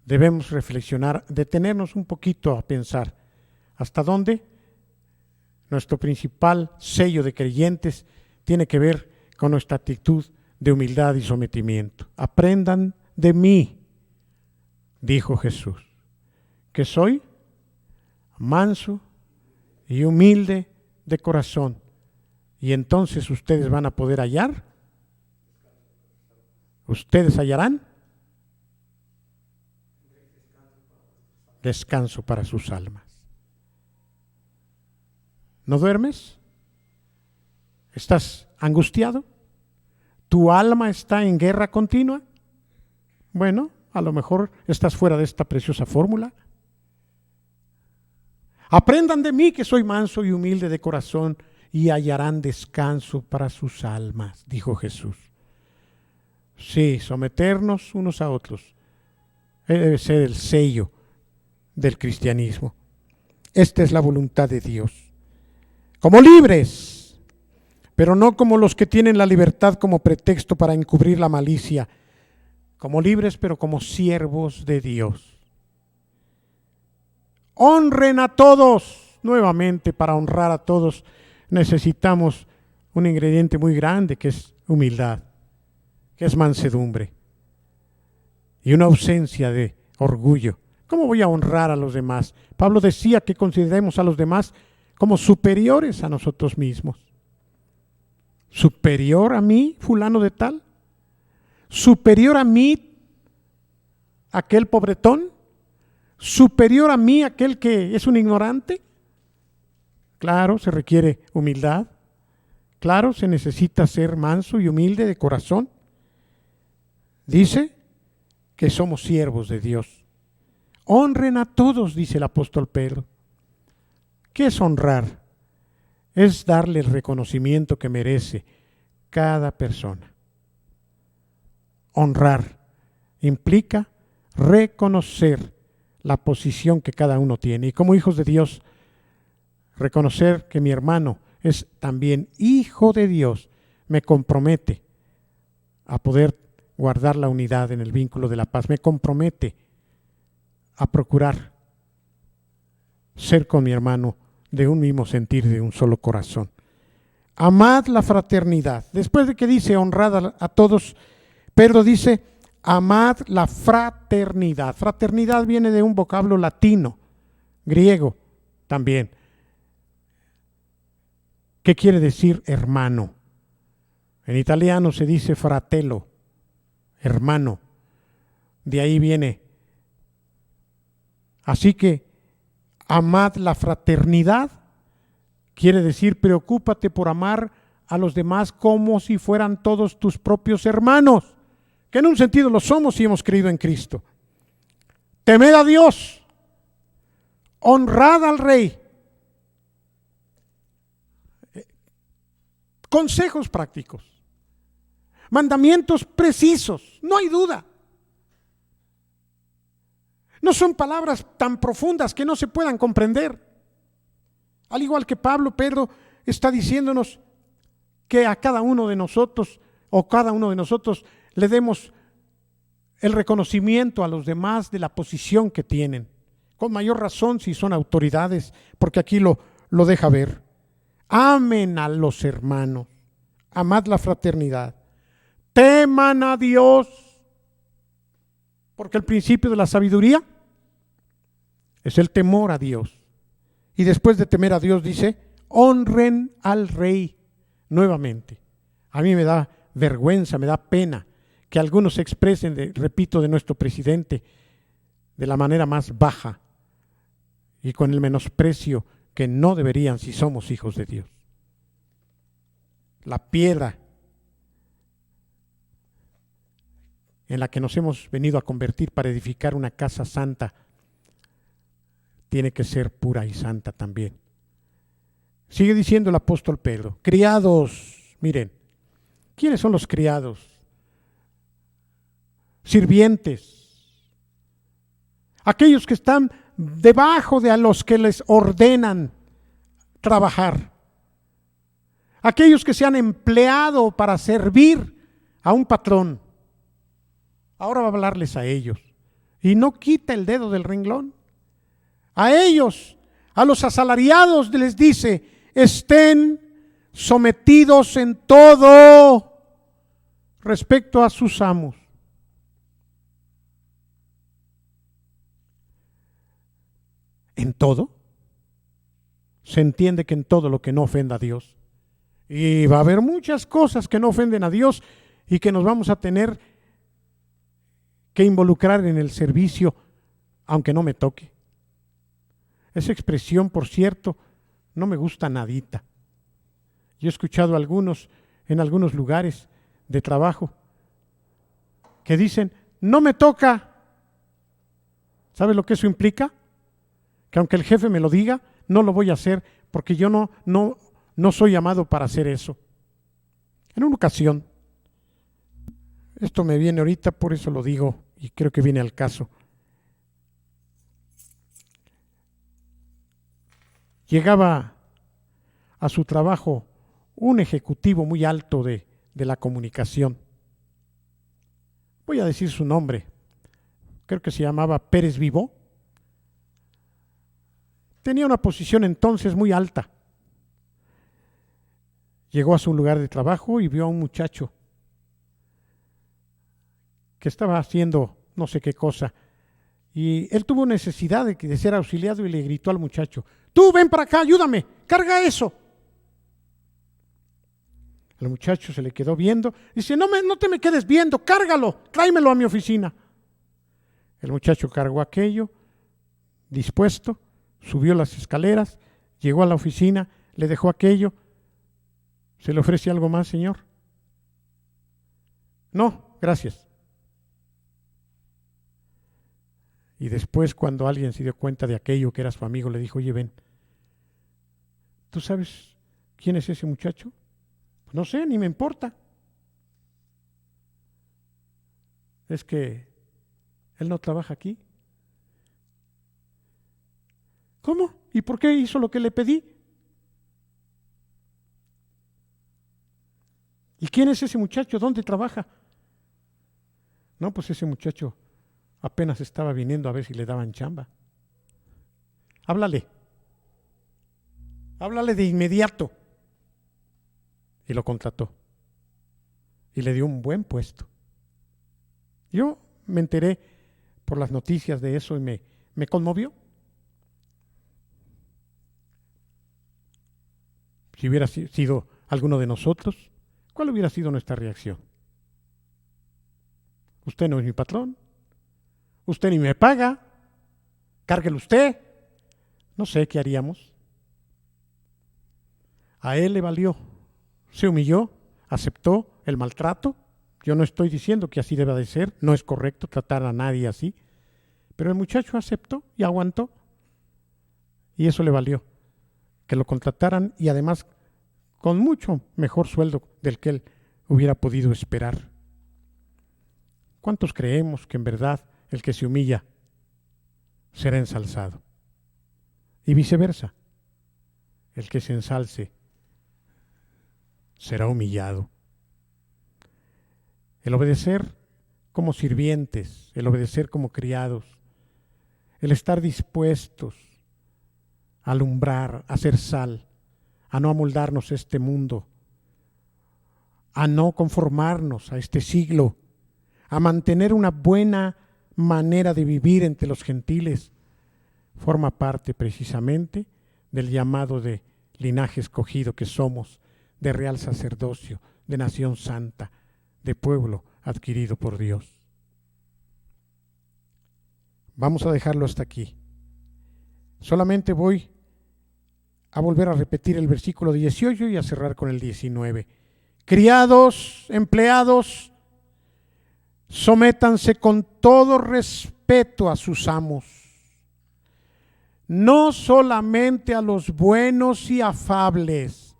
debemos reflexionar, detenernos un poquito a pensar hasta dónde nuestro principal sello de creyentes tiene que ver con nuestra actitud de humildad y sometimiento. Aprendan de mí, dijo Jesús, que soy manso y humilde de corazón, y entonces ustedes van a poder hallar, ustedes hallarán descanso para sus almas. ¿No duermes? ¿Estás angustiado? ¿Tu alma está en guerra continua? Bueno, a lo mejor estás fuera de esta preciosa fórmula. Aprendan de mí que soy manso y humilde de corazón y hallarán descanso para sus almas, dijo Jesús. Sí, someternos unos a otros debe ser el sello del cristianismo. Esta es la voluntad de Dios. Como libres, pero no como los que tienen la libertad como pretexto para encubrir la malicia. Como libres, pero como siervos de Dios. Honren a todos. Nuevamente, para honrar a todos necesitamos un ingrediente muy grande que es humildad, que es mansedumbre y una ausencia de orgullo. ¿Cómo voy a honrar a los demás? Pablo decía que consideremos a los demás como superiores a nosotros mismos. ¿Superior a mí, fulano de tal? ¿Superior a mí, aquel pobretón? ¿Superior a mí, aquel que es un ignorante? Claro, se requiere humildad. Claro, se necesita ser manso y humilde de corazón. Dice que somos siervos de Dios. Honren a todos, dice el apóstol Pedro. ¿Qué es honrar? Es darle el reconocimiento que merece cada persona. Honrar implica reconocer la posición que cada uno tiene. Y como hijos de Dios, reconocer que mi hermano es también hijo de Dios me compromete a poder guardar la unidad en el vínculo de la paz. Me compromete a procurar ser con mi hermano de un mismo sentir, de un solo corazón. Amad la fraternidad. Después de que dice honrad a todos, Pedro dice amad la fraternidad. Fraternidad viene de un vocablo latino, griego también. ¿Qué quiere decir hermano? En italiano se dice fratello, hermano. De ahí viene. Así que amad la fraternidad quiere decir preocúpate por amar a los demás como si fueran todos tus propios hermanos, que en un sentido lo somos si hemos creído en Cristo. Temed a Dios, honrad al Rey. Consejos prácticos, mandamientos precisos, no hay duda. No son palabras tan profundas que no se puedan comprender. Al igual que Pablo, Pedro está diciéndonos que a cada uno de nosotros le demos el reconocimiento a los demás de la posición que tienen. Con mayor razón si son autoridades, porque aquí lo deja ver. Amen a los hermanos, amad la fraternidad, teman a Dios, porque el principio de la sabiduría es el temor a Dios. Y después de temer a Dios dice, honren al Rey. Nuevamente, a mí me da vergüenza, me da pena que algunos se expresen, repito, de nuestro presidente, de la manera más baja y con el menosprecio que no deberían si somos hijos de Dios. La piedra en la que nos hemos venido a convertir para edificar una casa santa tiene que ser pura y santa también. Sigue diciendo el apóstol Pedro, criados, miren, ¿quiénes son los criados? Sirvientes, aquellos que están debajo de a los que les ordenan trabajar, aquellos que se han empleado para servir a un patrón. Ahora va a hablarles a ellos y no quita el dedo del renglón. A ellos, a los asalariados les dice, estén sometidos en todo respecto a sus amos. ¿En todo? Se entiende que en todo lo que no ofenda a Dios. Y va a haber muchas cosas que no ofenden a Dios y que nos vamos a tener que involucrar en el servicio, aunque no me toque. Esa expresión, por cierto, no me gusta nadita. Yo he escuchado algunos en algunos lugares de trabajo que dicen, no me toca. ¿Sabes lo que eso implica? Que aunque el jefe me lo diga, no lo voy a hacer porque yo no soy llamado para hacer eso. En una ocasión, esto me viene ahorita, por eso lo digo y creo que viene al caso. Llegaba a su trabajo un ejecutivo muy alto de la comunicación. Voy a decir su nombre, creo que se llamaba Pérez Vivó. Tenía una posición entonces muy alta. Llegó a su lugar de trabajo y vio a un muchacho que estaba haciendo no sé qué cosa. Y él tuvo necesidad de ser auxiliado y le gritó al muchacho, tú ven para acá, ayúdame, carga eso. El muchacho se le quedó viendo, dice, no te me quedes viendo, cárgalo, tráemelo a mi oficina. El muchacho cargó aquello, dispuesto, subió las escaleras, llegó a la oficina, le dejó aquello. ¿Se le ofrece algo más, señor? No, gracias. Y después, cuando alguien se dio cuenta de aquello que era su amigo, le dijo, oye, ven, ¿tú sabes quién es ese muchacho? Pues no sé, ni me importa. Es que él no trabaja aquí. ¿Cómo? ¿Y por qué hizo lo que le pedí? ¿Y quién es ese muchacho? ¿Dónde trabaja? No, pues ese muchacho apenas estaba viniendo a ver si le daban chamba. Háblale de inmediato. Y lo contrató. Y le dio un buen puesto. Yo me enteré por las noticias de eso y me conmovió. Si hubiera sido alguno de nosotros, ¿cuál hubiera sido nuestra reacción? Usted no es mi patrón, usted ni me paga, cárguelo usted. No sé qué haríamos. A él le valió, se humilló, aceptó el maltrato. Yo no estoy diciendo que así deba de ser, no es correcto tratar a nadie así, pero el muchacho aceptó y aguantó. Y eso le valió, que lo contrataran y además con mucho mejor sueldo del que él hubiera podido esperar. ¿Cuántos creemos que en verdad el que se humilla será ensalzado? Y viceversa, el que se ensalce será humillado. El obedecer como sirvientes, el obedecer como criados, el estar dispuestos a alumbrar, a ser sal, a no amoldarnos a este mundo, a no conformarnos a este siglo, a mantener una buena manera de vivir entre los gentiles, forma parte precisamente del llamado de linaje escogido que somos, de real sacerdocio, de nación santa, de pueblo adquirido por Dios. Vamos a dejarlo hasta aquí. Solamente voy a volver a repetir el versículo 18 y a cerrar con el 19. Criados, empleados, sométanse con todo respeto a sus amos, no solamente a los buenos y afables,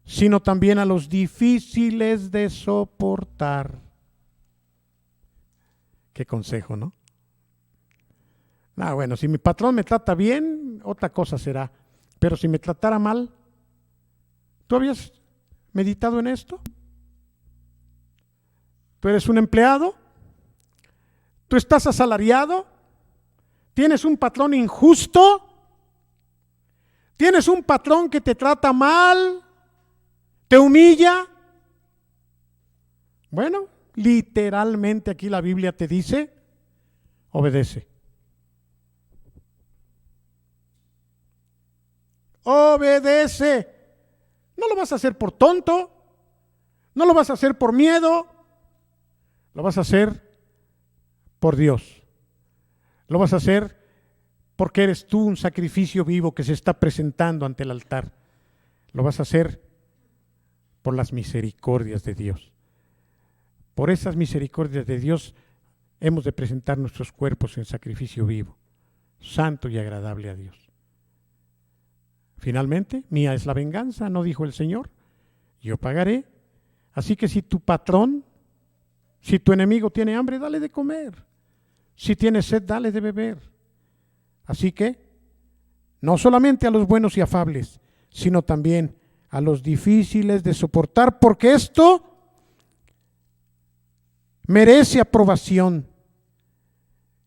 sino también a los difíciles de soportar. Qué consejo, ¿no? Bueno, si mi patrón me trata bien, otra cosa será. Pero si me tratara mal, ¿tú habías meditado en esto? ¿Tú eres un empleado? ¿Tú estás asalariado? ¿Tienes un patrón injusto? ¿Tienes un patrón que te trata mal? ¿Te humilla? Bueno, literalmente aquí la Biblia te dice, obedece. Obedece. No lo vas a hacer por tonto, no lo vas a hacer por miedo, lo vas a hacer por Dios. Lo vas a hacer porque eres tú un sacrificio vivo que se está presentando ante el altar. Lo vas a hacer por las misericordias de Dios. Por esas misericordias de Dios hemos de presentar nuestros cuerpos en sacrificio vivo, santo y agradable a Dios. Finalmente, mía es la venganza, ¿no dijo el Señor? Yo pagaré. Así que si tu patrón, si tu enemigo tiene hambre, dale de comer. Si tiene sed, dale de beber. Así que, no solamente a los buenos y afables, sino también a los difíciles de soportar, porque esto merece aprobación.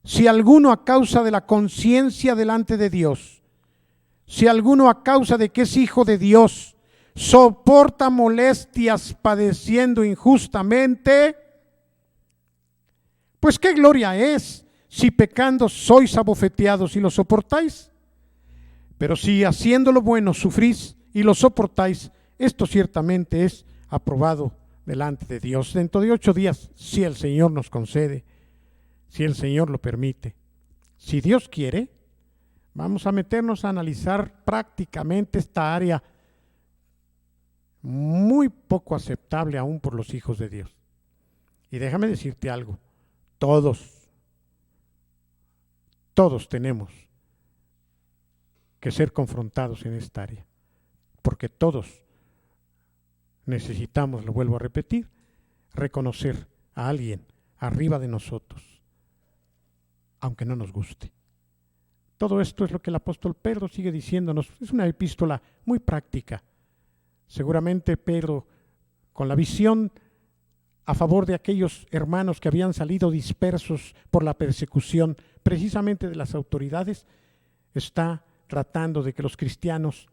Si alguno a causa de la conciencia delante de Dios, si alguno a causa de que es hijo de Dios, soporta molestias padeciendo injustamente, pues qué gloria es si pecando sois abofeteados y lo soportáis. Pero si haciendo lo bueno sufrís y lo soportáis, esto ciertamente es aprobado delante de Dios. Dentro de 8 días, si el Señor nos concede, si el Señor lo permite, si Dios quiere, vamos a meternos a analizar prácticamente esta área muy poco aceptable aún por los hijos de Dios. Y déjame decirte algo, todos tenemos que ser confrontados en esta área, porque todos necesitamos, lo vuelvo a repetir, reconocer a alguien arriba de nosotros, aunque no nos guste. Todo esto es lo que el apóstol Pedro sigue diciéndonos. Es una epístola muy práctica. Seguramente Pedro, con la visión a favor de aquellos hermanos que habían salido dispersos por la persecución precisamente de las autoridades, está tratando de que los cristianos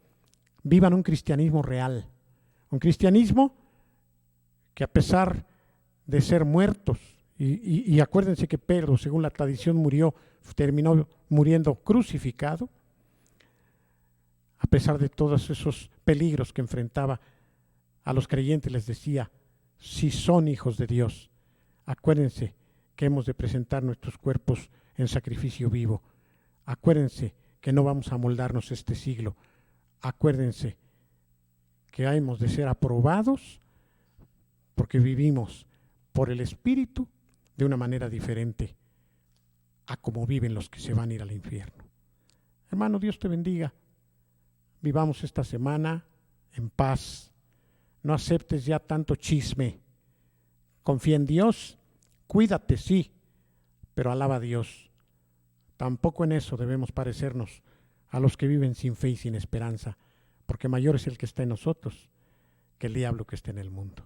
vivan un cristianismo real, un cristianismo que a pesar de ser muertos, y acuérdense que Pedro, según la tradición, terminó muriendo crucificado, a pesar de todos esos peligros que enfrentaba, a los creyentes les decía, si son hijos de Dios, acuérdense que hemos de presentar nuestros cuerpos en sacrificio vivo, acuérdense que no vamos a amoldarnos este siglo, acuérdense que hemos de ser aprobados porque vivimos por el Espíritu de una manera diferente a como viven los que se van a ir al infierno. Hermano, Dios te bendiga. Vivamos esta semana en paz. No aceptes ya tanto chisme. Confía en Dios. Cuídate, sí, pero alaba a Dios. Tampoco en eso debemos parecernos a los que viven sin fe y sin esperanza, porque mayor es el que está en nosotros que el diablo que está en el mundo.